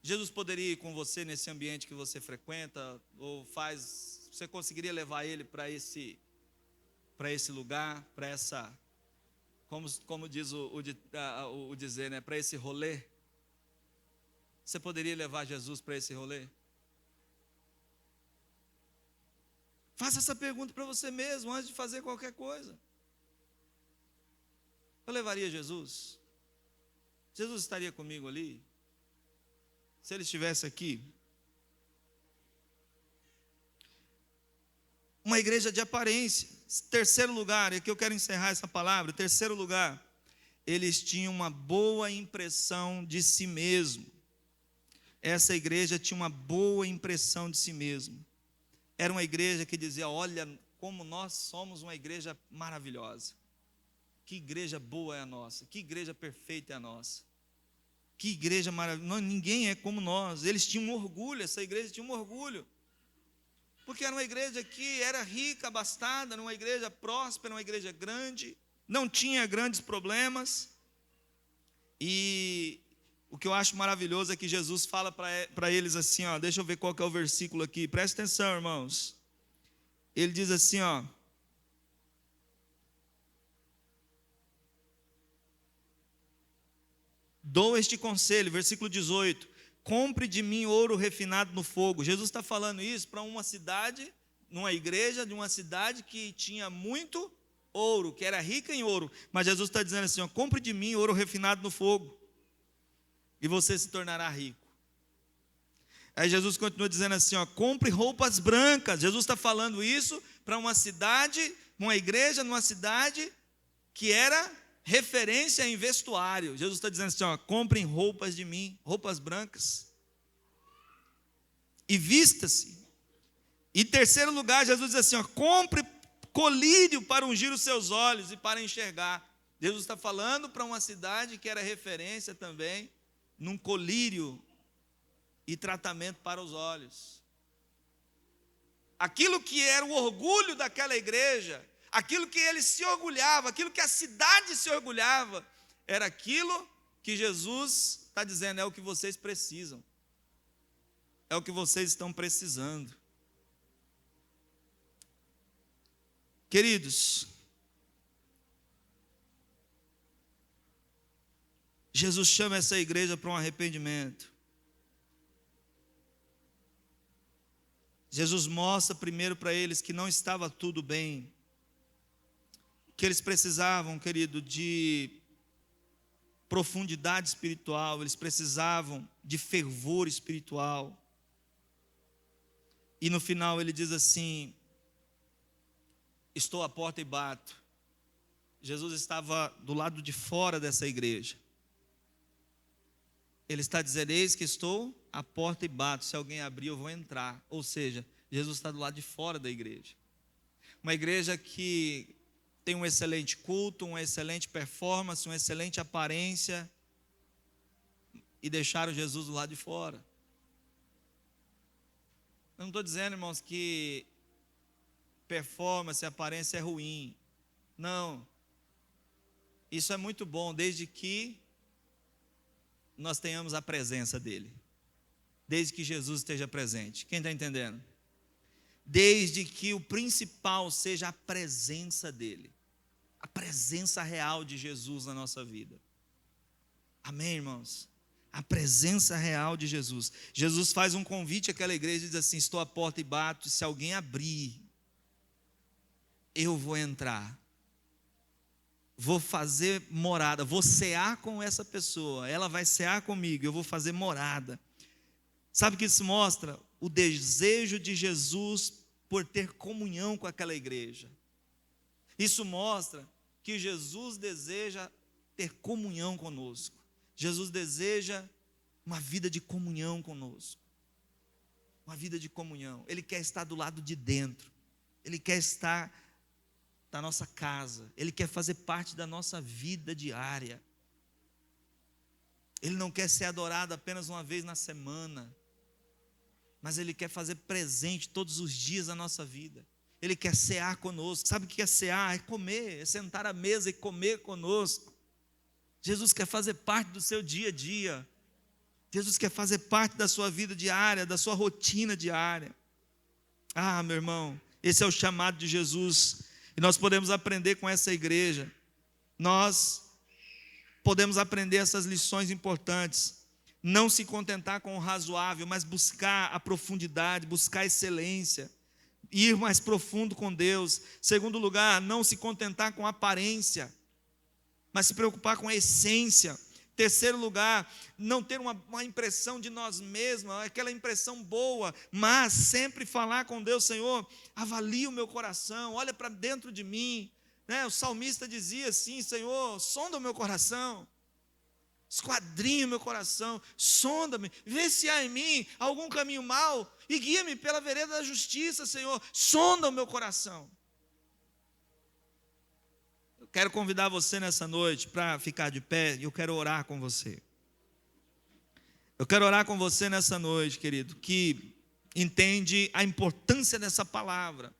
Jesus poderia ir com você nesse ambiente que você frequenta? Ou faz, você conseguiria levar ele para esse lugar, para essa, como diz o dizer, né, para esse rolê? Você poderia levar Jesus para esse rolê? Faça essa pergunta para você mesmo, antes de fazer qualquer coisa. Eu levaria Jesus? Jesus estaria comigo ali? Se ele estivesse aqui? Uma igreja de aparência. Terceiro lugar, e aqui eu quero encerrar essa palavra. Terceiro lugar, eles tinham uma boa impressão de si mesmo. Essa igreja tinha uma boa impressão de si mesmo. Era uma igreja que dizia, olha como nós somos uma igreja maravilhosa. Que igreja boa é a nossa, que igreja perfeita é a nossa. Que igreja maravilhosa, ninguém é como nós. Eles tinham um orgulho, essa igreja tinha um orgulho. Porque era uma igreja que era rica, abastada, era uma igreja próspera, uma igreja grande, não tinha grandes problemas. E o que eu acho maravilhoso é que Jesus fala para eles assim, ó, deixa eu ver qual que é o versículo aqui, presta atenção, irmãos. Ele diz assim, ó, dou este conselho, versículo 18, compre de mim ouro refinado no fogo. Jesus está falando isso para uma cidade, numa igreja de uma cidade que tinha muito ouro, que era rica em ouro, mas Jesus está dizendo assim, ó, compre de mim ouro refinado no fogo, e você se tornará rico. Aí Jesus continua dizendo assim, ó, compre roupas brancas. Jesus está falando isso para uma cidade, uma igreja numa cidade que era referência em vestuário. Jesus está dizendo assim, ó, comprem roupas de mim, roupas brancas, e vista-se. Em terceiro lugar, Jesus diz assim, ó, compre colírio para ungir os seus olhos e para enxergar. Jesus está falando para uma cidade que era referência também num colírio e tratamento para os olhos. Aquilo que era o orgulho daquela igreja, aquilo que ele se orgulhava, aquilo que a cidade se orgulhava, era aquilo que Jesus está dizendo, é o que vocês precisam, é o que vocês estão precisando. Queridos, Jesus chama essa igreja para um arrependimento. Jesus mostra primeiro para eles que não estava tudo bem, que eles precisavam, querido, de profundidade espiritual, eles precisavam de fervor espiritual. E no final ele diz assim, estou à porta e bato. Jesus estava do lado de fora dessa igreja. Ele está dizendo, eis que estou à porta e bato, se alguém abrir eu vou entrar. Ou seja, Jesus está do lado de fora da igreja. Uma igreja que tem um excelente culto, uma excelente performance, uma excelente aparência, e deixaram Jesus do lado de fora. Eu não estou dizendo, irmãos, que performance, aparência é ruim. Não. Isso é muito bom, desde que nós tenhamos a presença dele. Desde que Jesus esteja presente. Quem está entendendo? Desde que o principal seja a presença dele. A presença real de Jesus na nossa vida. Amém, irmãos? A presença real de Jesus. Jesus faz um convite àquela igreja e diz assim: estou à porta e bato, e se alguém abrir, eu vou entrar. Vou fazer morada, vou cear com essa pessoa, ela vai cear comigo, eu vou fazer morada. Sabe o que isso mostra? O desejo de Jesus por ter comunhão com aquela igreja. Isso mostra que Jesus deseja ter comunhão conosco. Jesus deseja uma vida de comunhão conosco. Uma vida de comunhão. Ele quer estar do lado de dentro. Ele quer estar na nossa casa. Ele quer fazer parte da nossa vida diária. Ele não quer ser adorado apenas uma vez na semana, mas Ele quer fazer presente todos os dias da nossa vida. Ele quer cear conosco. Sabe o que é cear? É comer, é sentar à mesa e comer conosco. Jesus quer fazer parte do seu dia a dia. Jesus quer fazer parte da sua vida diária, da sua rotina diária. Ah, meu irmão, esse é o chamado de Jesus. E nós podemos aprender com essa igreja. Nós podemos aprender essas lições importantes. Não se contentar com o razoável, mas buscar a profundidade, buscar a excelência, ir mais profundo com Deus. Segundo lugar, não se contentar com a aparência, mas se preocupar com a essência. Terceiro lugar, não ter uma impressão de nós mesmos, aquela impressão boa, mas sempre falar com Deus: Senhor, avalia o meu coração, olha para dentro de mim. O salmista dizia assim: Senhor, sonda o meu coração, esquadrinha o meu coração, sonda-me, vê se há em mim algum caminho mau e guia-me pela vereda da justiça. Senhor, sonda o meu coração. Eu quero convidar você nessa noite para ficar de pé e eu quero orar com você. Eu quero orar com você nessa noite, querido, que entende a importância dessa palavra,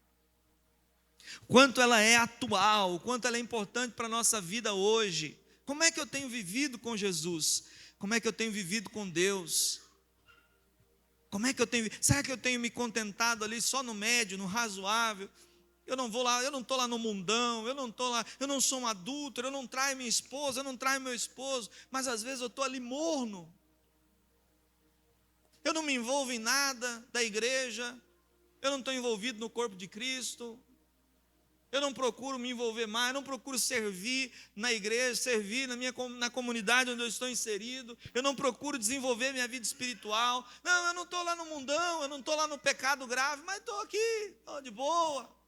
quanto ela é atual, quanto ela é importante para a nossa vida hoje. Como é que eu tenho vivido com Jesus? Como é que eu tenho vivido com Deus? Como é que eu tenho? Será que eu tenho me contentado ali só no médio, no razoável? Eu não vou lá, eu não estou lá no mundão, eu não estou lá, eu não sou um adúltero, eu não traio minha esposa, eu não traio meu esposo, mas às vezes eu estou ali morno. Eu não me envolvo em nada da igreja, eu não estou envolvido no corpo de Cristo. Eu não procuro me envolver mais, eu não procuro servir na igreja, servir na comunidade onde eu estou inserido. Eu não procuro desenvolver minha vida espiritual. Não, eu não estou lá no mundão, eu não estou lá no pecado grave, mas estou aqui, estou de boa.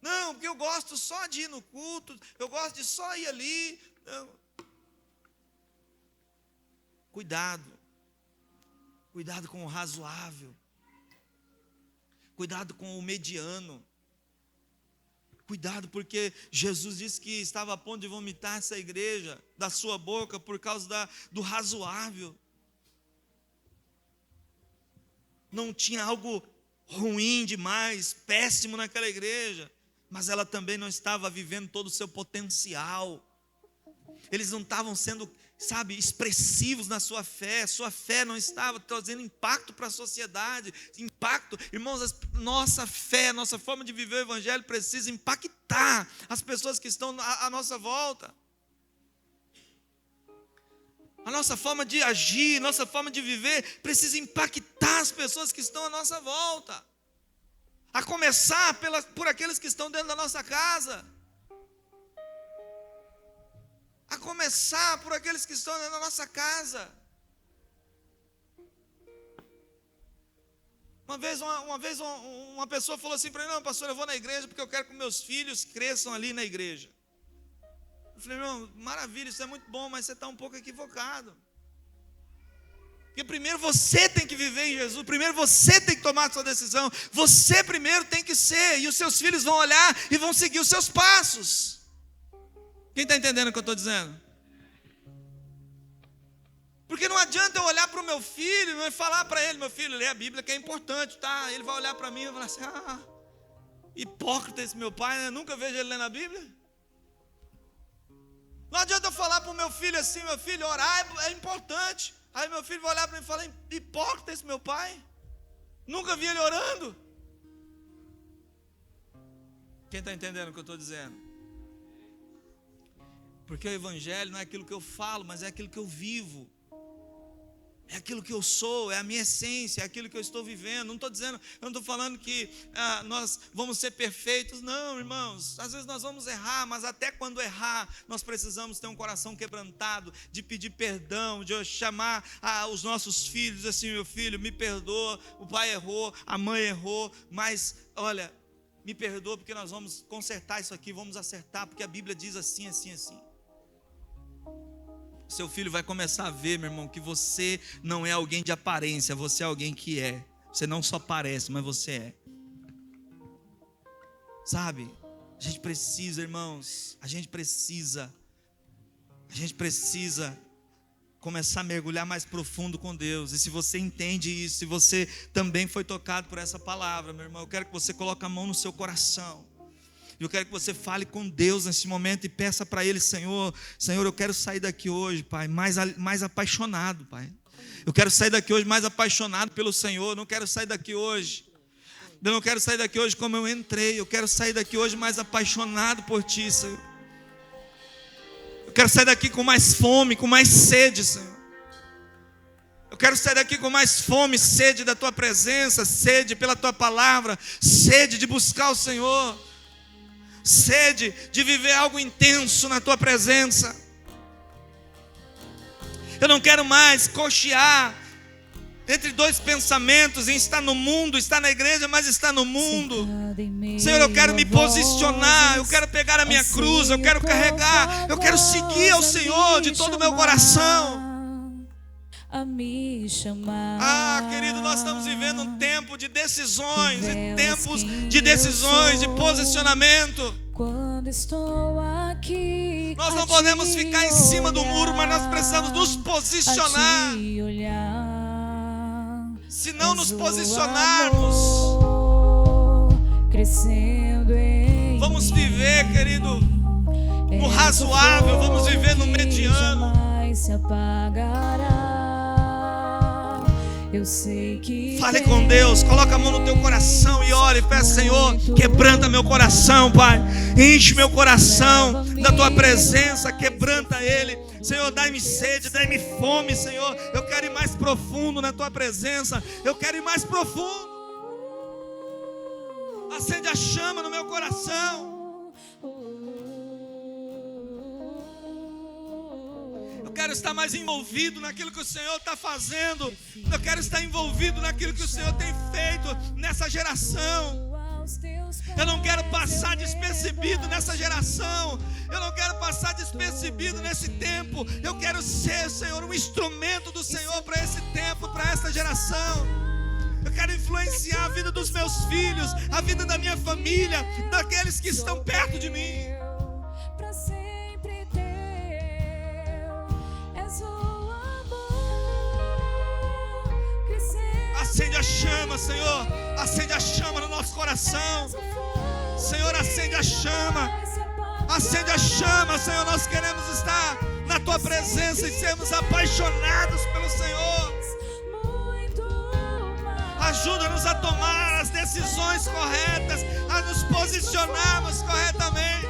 Não, porque eu gosto só de ir no culto, eu gosto de só ir ali. Não. Cuidado com o razoável. Cuidado com o mediano. Cuidado, porque Jesus disse que estava a ponto de vomitar essa igreja da sua boca por causa do razoável. Não tinha algo ruim demais, péssimo naquela igreja, mas ela também não estava vivendo todo o seu potencial. Eles não estavam sendo, expressivos na sua fé não estava trazendo impacto para a sociedade, impacto, irmãos, nossa fé, nossa forma de viver o evangelho precisa impactar as pessoas que estão à nossa volta, a nossa forma de agir, nossa forma de viver precisa impactar as pessoas que estão à nossa volta, a começar por aqueles que estão dentro da nossa casa, a começar por aqueles que estão na nossa casa. Uma vez uma pessoa falou assim para mim: não, pastor, eu vou na igreja porque eu quero que meus filhos cresçam ali na igreja. Eu falei: irmão, maravilha, isso é muito bom, mas você está um pouco equivocado. Porque primeiro você tem que viver em Jesus, primeiro você tem que tomar a sua decisão, você primeiro tem que ser, e os seus filhos vão olhar e vão seguir os seus passos. Quem está entendendo o que eu estou dizendo? Porque não adianta eu olhar para o meu filho e falar para ele: meu filho, lê a Bíblia que é importante, tá? Ele vai olhar para mim e vai falar assim: hipócrita esse meu pai, né? Nunca vejo ele lendo a Bíblia. Não adianta eu falar para o meu filho assim: meu filho, orar é importante. Aí meu filho vai olhar para mim e falar: hipócrita esse meu pai, nunca vi ele orando. Quem está entendendo o que eu estou dizendo? Porque o Evangelho não é aquilo que eu falo, mas é aquilo que eu vivo. É aquilo que eu sou, é a minha essência, é aquilo que eu estou vivendo. Não estou dizendo, eu não estou falando que nós vamos ser perfeitos. Não, irmãos, às vezes nós vamos errar, mas até quando errar, nós precisamos ter um coração quebrantado, de pedir perdão, de chamar os nossos filhos assim: meu filho, me perdoa, o pai errou, a mãe errou, mas olha, me perdoa, porque nós vamos consertar isso aqui, vamos acertar, porque a Bíblia diz assim, assim, assim. Seu filho vai começar a ver, meu irmão, que você não é alguém de aparência, você é alguém que é. Você não só parece, mas você é. Sabe? A gente precisa, irmãos, a gente precisa começar a mergulhar mais profundo com Deus. E se você entende isso, se você também foi tocado por essa palavra, meu irmão, eu quero que você coloque a mão no seu coração. Eu quero que você fale com Deus nesse momento e peça para Ele: Senhor, eu quero sair daqui hoje, Pai, mais apaixonado, Pai. Eu quero sair daqui hoje mais apaixonado pelo Senhor. Eu não quero sair daqui hoje como eu entrei. Eu quero sair daqui hoje mais apaixonado por Ti, Senhor. Eu quero sair daqui com mais fome, com mais sede, Senhor. Eu quero sair daqui com mais fome, sede da Tua presença, sede pela Tua palavra, sede de buscar o Senhor, sede de viver algo intenso na Tua presença. Eu não quero mais cochear entre dois pensamentos, em estar no mundo, estar na igreja, mas estar no mundo. Senhor, eu quero me posicionar, eu quero pegar a minha cruz, eu quero carregar, eu quero seguir ao Senhor de todo o meu coração. Querido, nós estamos vivendo um tempo de decisões, e tempos de decisões, de posicionamento. Quando estou aqui, nós não podemos ficar em cima do muro, mas nós precisamos nos posicionar. Se não nos posicionarmos, vamos viver, querido, no razoável, vamos viver no mediano. Fale com Deus, coloca a mão no teu coração e ore e peça: Senhor, quebranta meu coração, Pai. Enche meu coração da Tua presença, quebranta ele. Senhor, dai-me sede, dai-me fome, Senhor. Eu quero ir mais profundo na Tua presença. Eu quero ir mais profundo. Acende a chama no meu coração. Eu quero estar mais envolvido naquilo que o Senhor está fazendo. Eu quero estar envolvido naquilo que o Senhor tem feito nessa geração. Eu não quero passar despercebido nessa geração. Eu não quero passar despercebido nesse tempo. Eu quero ser, Senhor, um instrumento do Senhor para esse tempo, para essa geração. Eu quero influenciar a vida dos meus filhos, a vida da minha família, daqueles que estão perto de mim. Acende a chama, Senhor. Acende a chama no nosso coração. Senhor, acende a chama. Acende a chama, Senhor. Nós queremos estar na Tua presença e sermos apaixonados pelo Senhor. Ajuda-nos a tomar as decisões corretas, a nos posicionarmos corretamente.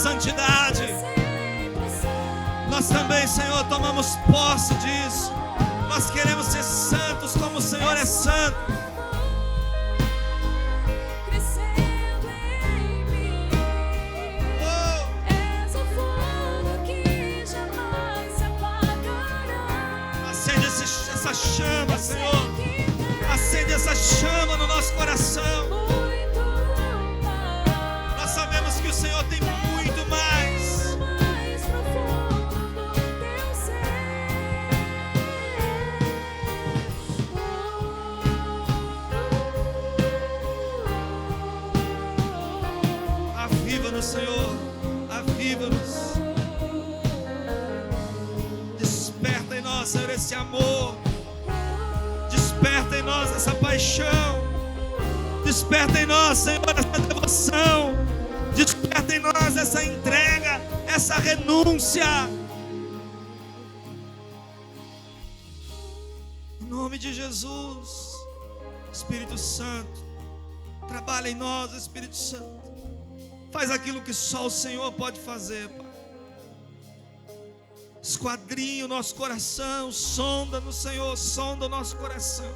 santidade. Nós também, Senhor, tomamos posse disso. Nós queremos ser santos como o Senhor é santo. Acende essa chama, Senhor. Acende essa chama no nosso coração. Nós sabemos que o Senhor tem muito mais. Aviva-nos, Senhor. Aviva-nos. Desperta em nós, Senhor, esse amor. Desperta em nós essa paixão. Desperta em nós, Senhor, essa devoção. Desperta em nós essa entrega, essa renúncia. Em nome de Jesus. Espírito Santo, trabalha em nós, Espírito Santo. Faz aquilo que só o Senhor pode fazer, Pai. Esquadrinha o nosso coração, sonda no Senhor, sonda o nosso coração.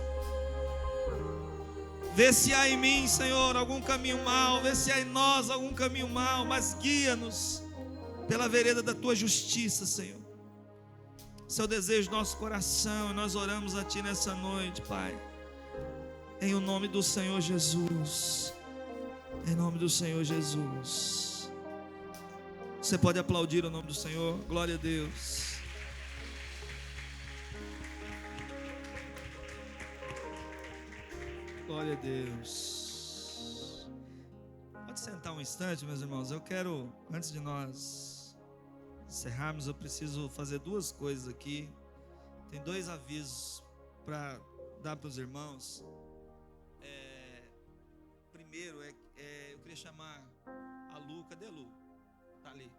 Vê se há em mim, Senhor, algum caminho mau, vê se há em nós algum caminho mau, mas guia-nos pela vereda da Tua justiça, Senhor. Esse é o desejo do nosso coração, e nós oramos a Ti nessa noite, Pai. Em o nome do Senhor Jesus. Em nome do Senhor Jesus. Você pode aplaudir o nome do Senhor. Glória a Deus. Glória a Deus. Pode sentar um instante, meus irmãos. Eu quero, antes de nós encerrarmos, eu preciso fazer duas coisas aqui. Tem dois avisos para dar para os irmãos. Primeiro, eu queria chamar a Lu. Cadê a Lu? Está ali.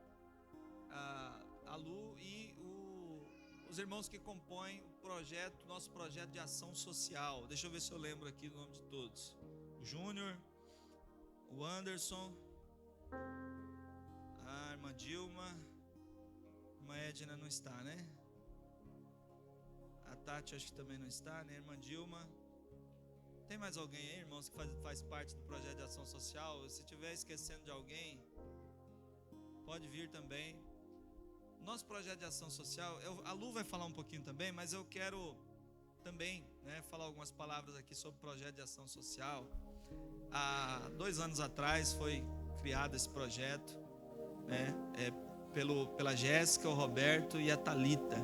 A Lu e os irmãos que compõem o projeto, nosso projeto de ação social. Deixa eu ver se eu lembro aqui o nome de todos. O Júnior, o Anderson, a irmã Dilma, a irmã Edna não está, né? A Tati acho que também não está, né? A irmã Dilma. Tem mais alguém aí, irmãos, que faz parte do projeto de ação social? Se estiver esquecendo de alguém, pode vir também. Nosso projeto de ação social, a Lu vai falar um pouquinho também, mas eu quero também, falar algumas palavras aqui sobre o projeto de ação social. Há 2 anos atrás foi criado esse projeto, pela Jéssica, o Roberto e a Thalita,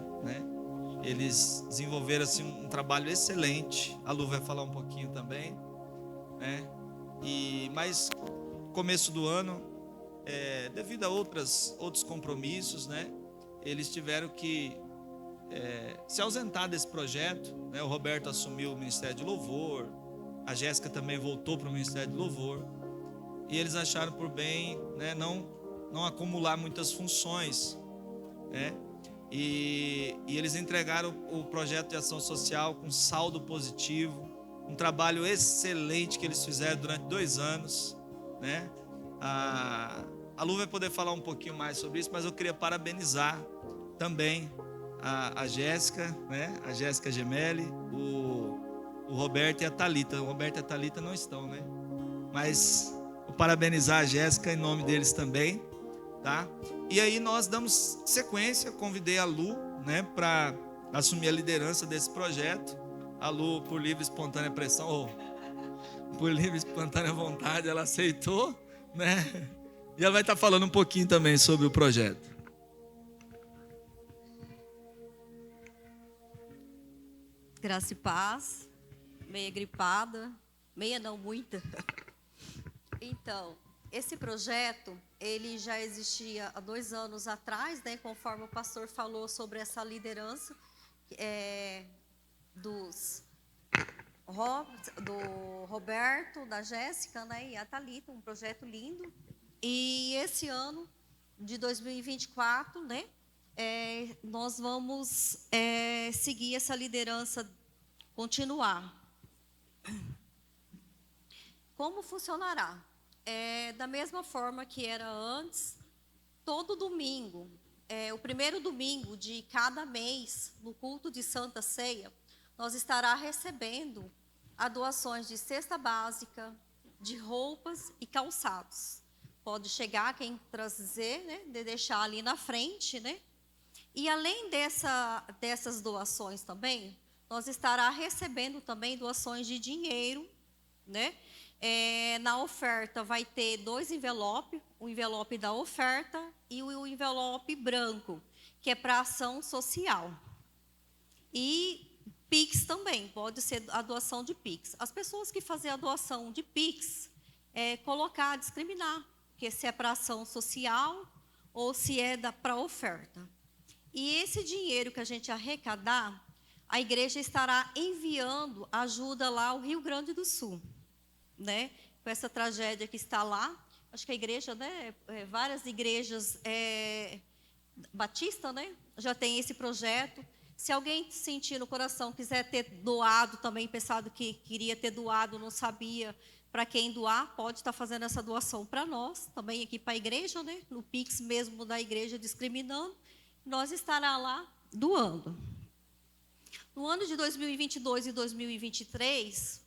Eles desenvolveram assim, um trabalho excelente. A Lu vai falar um pouquinho também, mas começo do ano, devido a outros compromissos, eles tiveram que se ausentar desse projeto. O Roberto assumiu o Ministério de Louvor, a Jéssica também voltou para o Ministério de Louvor, e eles acharam por bem, não acumular muitas funções, E eles entregaram o projeto de ação social com saldo positivo, um trabalho excelente que eles fizeram durante 2 anos, A Lu vai poder falar um pouquinho mais sobre isso, mas eu queria parabenizar também a Jéssica, a Jéssica Gemelli, o Roberto e a Thalita. O Roberto e a Thalita não estão, mas vou parabenizar a Jéssica em nome deles também, tá? E aí nós damos sequência. Convidei a Lu, para assumir a liderança desse projeto. A Lu, por livre e espontânea pressão, por livre e espontânea vontade, ela aceitou, E ela vai estar falando um pouquinho também sobre o projeto. Graça e paz, meia gripada, meia não muita. Então, esse projeto, ele já existia há 2 anos atrás, conforme o pastor falou sobre essa liderança do Roberto, da Jéssica, e a Thalita, um projeto lindo. E esse ano de 2024, nós vamos seguir essa liderança, continuar. Como funcionará? Da mesma forma que era antes, todo domingo, o primeiro domingo de cada mês, no culto de Santa Ceia, nós estará recebendo as doações de cesta básica, de roupas e calçados. Pode chegar quem trazer, né, de deixar ali na frente, né? E além dessas doações também, nós estará recebendo também doações de dinheiro, né? Na oferta vai ter 2 envelopes, o envelope da oferta e o envelope branco, que é para ação social. E Pix também, pode ser a doação de Pix. As pessoas que fazem a doação de Pix, colocar, discriminar, que se é para ação social ou se é para oferta. E esse dinheiro que a gente arrecadar, a igreja estará enviando ajuda lá ao Rio Grande do Sul, né? Com essa tragédia que está lá. Acho que a igreja, né? Várias igrejas batista, né? Já tem esse projeto. Se alguém sentir no coração, quiser ter doado também, pensado que queria ter doado, não sabia para quem doar, pode estar fazendo essa doação para nós, também aqui para a igreja, né? No Pix mesmo da igreja, discriminando. Nós estará lá doando. No ano de 2022 e 2023,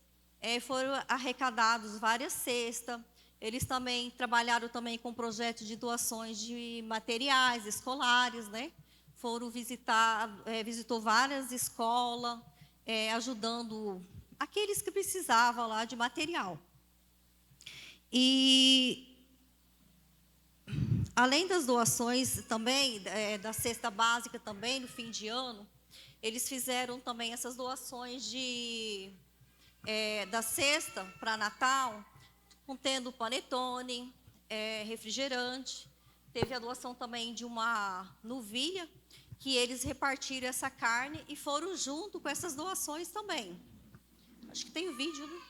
foram arrecadados várias cestas. Eles também trabalharam também com projetos de doações de materiais escolares, né? Foram visitou várias escolas, ajudando aqueles que precisavam lá de material. E além das doações também, da cesta básica também, no fim de ano, eles fizeram também essas doações da cesta para Natal, contendo panetone, refrigerante. Teve a doação também de uma novilha, que eles repartiram essa carne e foram junto com essas doações também. Acho que tem o vídeo, né?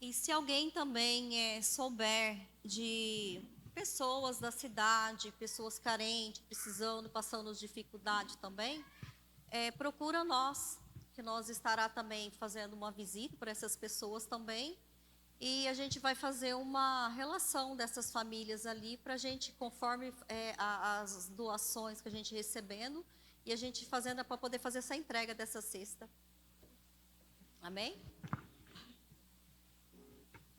E se alguém também souber de pessoas da cidade, pessoas carentes, precisando, passando dificuldade também, procura nós, que nós estará também fazendo uma visita para essas pessoas também, e a gente vai fazer uma relação dessas famílias ali, para a gente, conforme as doações que a gente recebendo, e a gente fazendo para poder fazer essa entrega dessa cesta. Amém?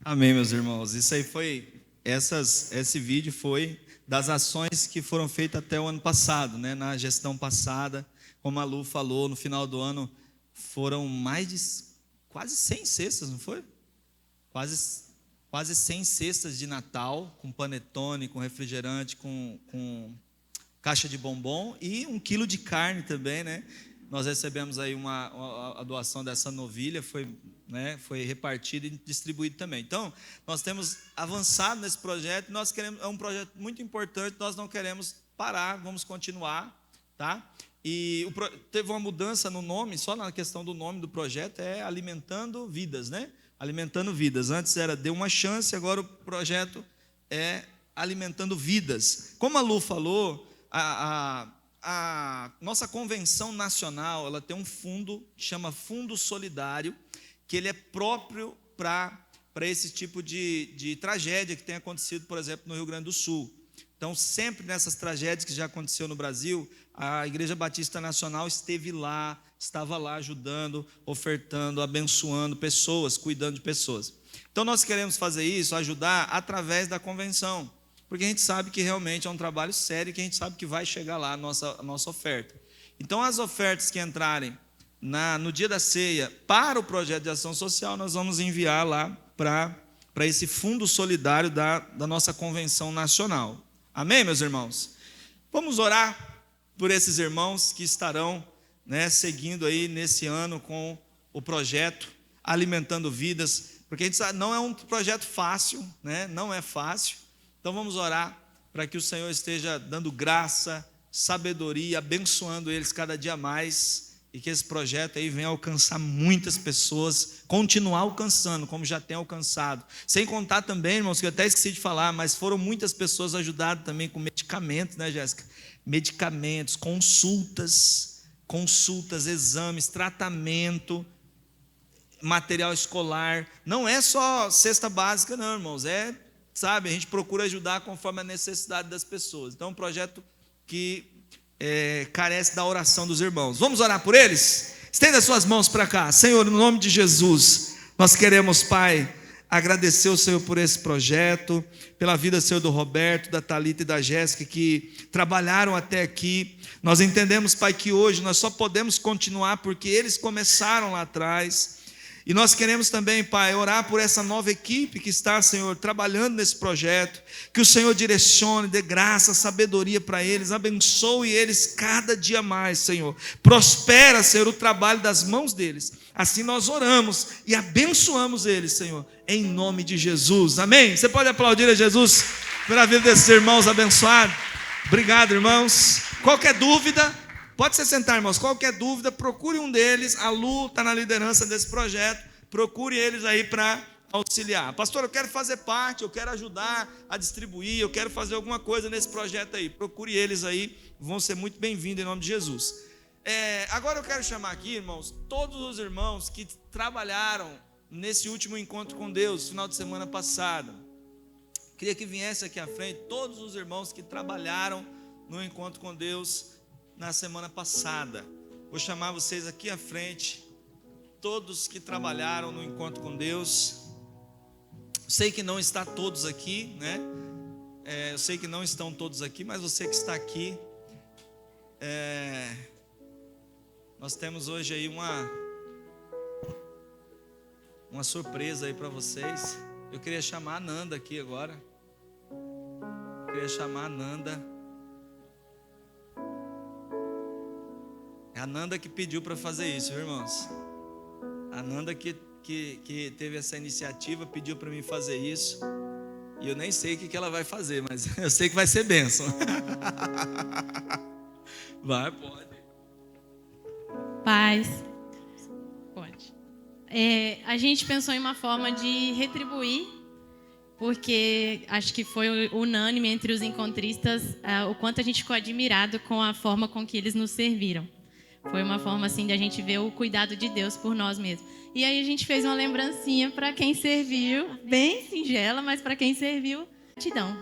Amém, meus irmãos. Isso aí esse vídeo foi das ações que foram feitas até o ano passado, né? Na gestão passada, como a Lu falou, no final do ano foram mais de quase 100 cestas, não foi? Quase 100 cestas de Natal, com panetone, com refrigerante, com caixa de bombom e 1 quilo de carne também, né? Nós recebemos aí a doação dessa novilha, foi repartida e distribuída também. Então, nós temos avançado nesse projeto, é um projeto muito importante, nós não queremos parar, vamos continuar, tá? E teve uma mudança no nome, só na questão do nome do projeto, Alimentando Vidas, né? Alimentando Vidas. Antes era Dê uma Chance, agora o projeto é Alimentando Vidas. Como a Lu falou, a nossa convenção nacional, ela tem um fundo que chama Fundo Solidário, que ele é próprio para esse tipo de tragédia que tem acontecido, por exemplo, no Rio Grande do Sul. Então, sempre nessas tragédias que já aconteceu no Brasil, a Igreja Batista Nacional estava lá ajudando, ofertando, abençoando pessoas, cuidando de pessoas. Então, nós queremos fazer isso, ajudar através da convenção. porque a gente sabe que realmente é um trabalho sério, que a gente sabe que vai chegar lá a nossa oferta. Então, as ofertas que entrarem no dia da ceia para o projeto de ação social, nós vamos enviar lá para esse fundo solidário da nossa convenção nacional. Amém, meus irmãos? Vamos orar por esses irmãos que estarão, né, seguindo aí nesse ano com o projeto Alimentando Vidas, porque a gente sabe, não é um projeto fácil, né? Não é fácil. Então vamos orar para que o Senhor esteja dando graça, sabedoria, abençoando eles cada dia mais, e que esse projeto aí venha alcançar muitas pessoas, continuar alcançando, como já tem alcançado. Sem contar também, irmãos, que eu até esqueci de falar, mas foram muitas pessoas ajudadas também com medicamentos, né, Jéssica? Medicamentos, consultas, exames, tratamento, material escolar. Não é só cesta básica, não, irmãos. Sabe, a gente procura ajudar conforme a necessidade das pessoas. Então, é um projeto que carece da oração dos irmãos. Vamos orar por eles? Estenda as suas mãos para cá. Senhor, no nome de Jesus, nós queremos, Pai, agradecer ao Senhor por esse projeto, pela vida, Senhor, do Roberto, da Thalita e da Jéssica, que trabalharam até aqui. Nós entendemos, Pai, que hoje nós só podemos continuar porque eles começaram lá atrás. E nós queremos também, Pai, orar por essa nova equipe que está, Senhor, trabalhando nesse projeto, que o Senhor direcione, dê graça, sabedoria para eles, abençoe eles cada dia mais, Senhor. Prospera, Senhor, o trabalho das mãos deles. Assim nós oramos e abençoamos eles, Senhor, em nome de Jesus. Amém? Você pode aplaudir a Jesus pela vida desses irmãos abençoados? Obrigado, irmãos. Qualquer dúvida, pode se sentar, irmãos. Qualquer dúvida, procure um deles. A Lu está na liderança desse projeto. Procure eles aí para auxiliar. Pastor, eu quero fazer parte, eu quero ajudar a distribuir, eu quero fazer alguma coisa nesse projeto aí. Procure eles aí, vão ser muito bem-vindos em nome de Jesus. Agora eu quero chamar aqui, irmãos, todos os irmãos que trabalharam nesse último encontro com Deus, final de semana passada. Queria que viesse aqui à frente todos os irmãos que trabalharam no encontro com Deus na semana passada. Vou chamar vocês aqui à frente, todos que trabalharam no encontro com Deus. Sei que não está todos aqui, né? Eu sei que não estão todos aqui, mas você que está aqui, nós temos hoje aí uma surpresa aí para vocês. Eu queria chamar a Nanda aqui agora. É a Nanda que pediu para fazer isso, viu, irmãos? A Nanda que teve essa iniciativa, pediu para mim fazer isso. E eu nem sei o que ela vai fazer, mas eu sei que vai ser bênção. Vai, pode. Paz. Pode. A gente pensou em uma forma de retribuir, porque acho que foi unânime entre os encontristas o quanto a gente ficou admirado com a forma com que eles nos serviram. Foi uma forma assim de a gente ver o cuidado de Deus por nós mesmos. E aí a gente fez uma lembrancinha para quem serviu, bem singela, mas para quem serviu, gratidão.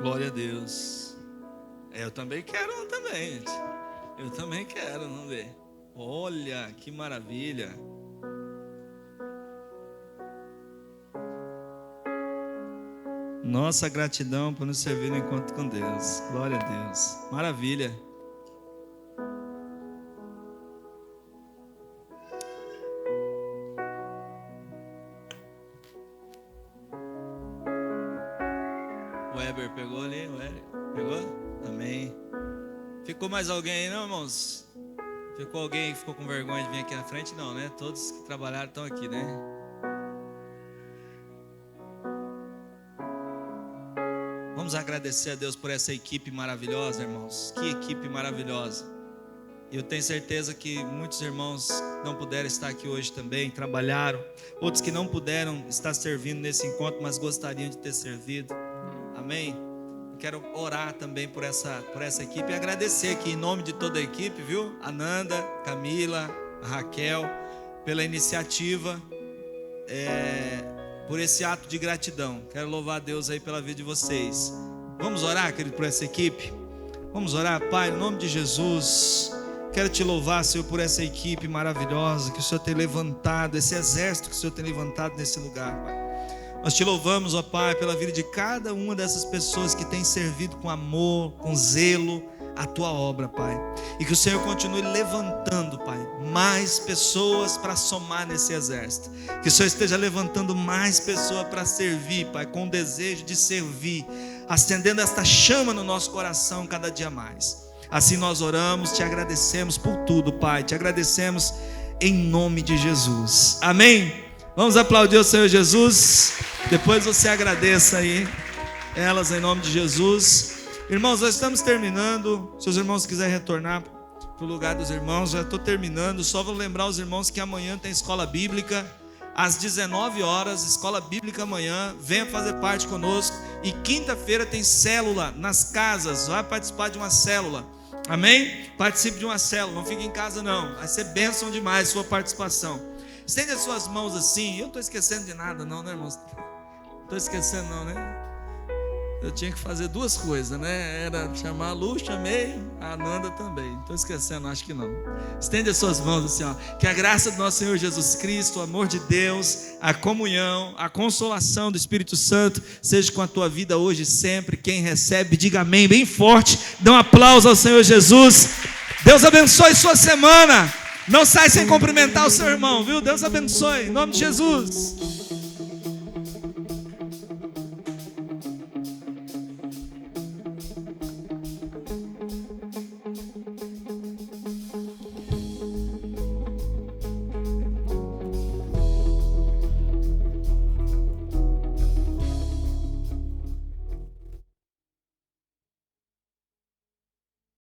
Glória a Deus. Eu também quero um também, gente. Eu também quero, vamos ver. Olha, que maravilha. Nossa gratidão por nos servir no encontro com Deus. Glória a Deus. Maravilha. O Weber pegou, né? Ficou mais alguém aí, não, irmãos? Ficou alguém que ficou com vergonha de vir aqui na frente? Não, né? Todos que trabalharam estão aqui, né? Vamos agradecer a Deus por essa equipe maravilhosa, irmãos. Que equipe maravilhosa. E eu tenho certeza que muitos irmãos não puderam estar aqui hoje também, trabalharam. Outros que não puderam estar servindo nesse encontro, mas gostariam de ter servido. Amém? Eu quero orar também por essa equipe e agradecer aqui em nome de toda a equipe, viu? A Nanda, Camila, a Raquel, pela iniciativa, por esse ato de gratidão. Quero louvar a Deus aí pela vida de vocês. Vamos orar, querido, por essa equipe? Vamos orar, Pai, em nome de Jesus. Quero te louvar, Senhor, por essa equipe maravilhosa que o Senhor tem levantado, esse exército que o Senhor tem levantado nesse lugar, Pai. Nós te louvamos, ó Pai, pela vida de cada uma dessas pessoas que tem servido com amor, com zelo, a Tua obra, Pai. E que o Senhor continue levantando, Pai, mais pessoas para somar nesse exército. Que o Senhor esteja levantando mais pessoas para servir, Pai, com o desejo de servir, acendendo esta chama no nosso coração cada dia mais. Assim nós oramos, te agradecemos por tudo, Pai. Te agradecemos em nome de Jesus. Amém? Vamos aplaudir o Senhor Jesus. Depois você agradeça aí elas em nome de Jesus. Irmãos, nós estamos terminando. Se os irmãos quiserem retornar para o lugar dos irmãos, já estou terminando. Só vou lembrar os irmãos que amanhã tem escola bíblica. Às 19 horas, escola bíblica amanhã. Venha fazer parte conosco. E quinta-feira tem célula nas casas. Vai participar de uma célula. Amém? Participe de uma célula, não fique em casa não. Vai ser bênção demais sua participação. Estende as suas mãos assim. Eu não estou esquecendo de nada não, né, irmãos? Não estou esquecendo não, né? Eu tinha que fazer duas coisas, né? Era chamar a Lu, chamei a Nanda também. Não estou esquecendo, acho que não. Estende as suas mãos assim, ó. Que a graça do nosso Senhor Jesus Cristo, o amor de Deus, a comunhão, a consolação do Espírito Santo seja com a tua vida hoje e sempre. Quem recebe, diga amém bem forte. Dá um aplauso ao Senhor Jesus. Deus abençoe sua semana. Não sai sem cumprimentar o seu irmão, viu? Deus abençoe, em nome de Jesus.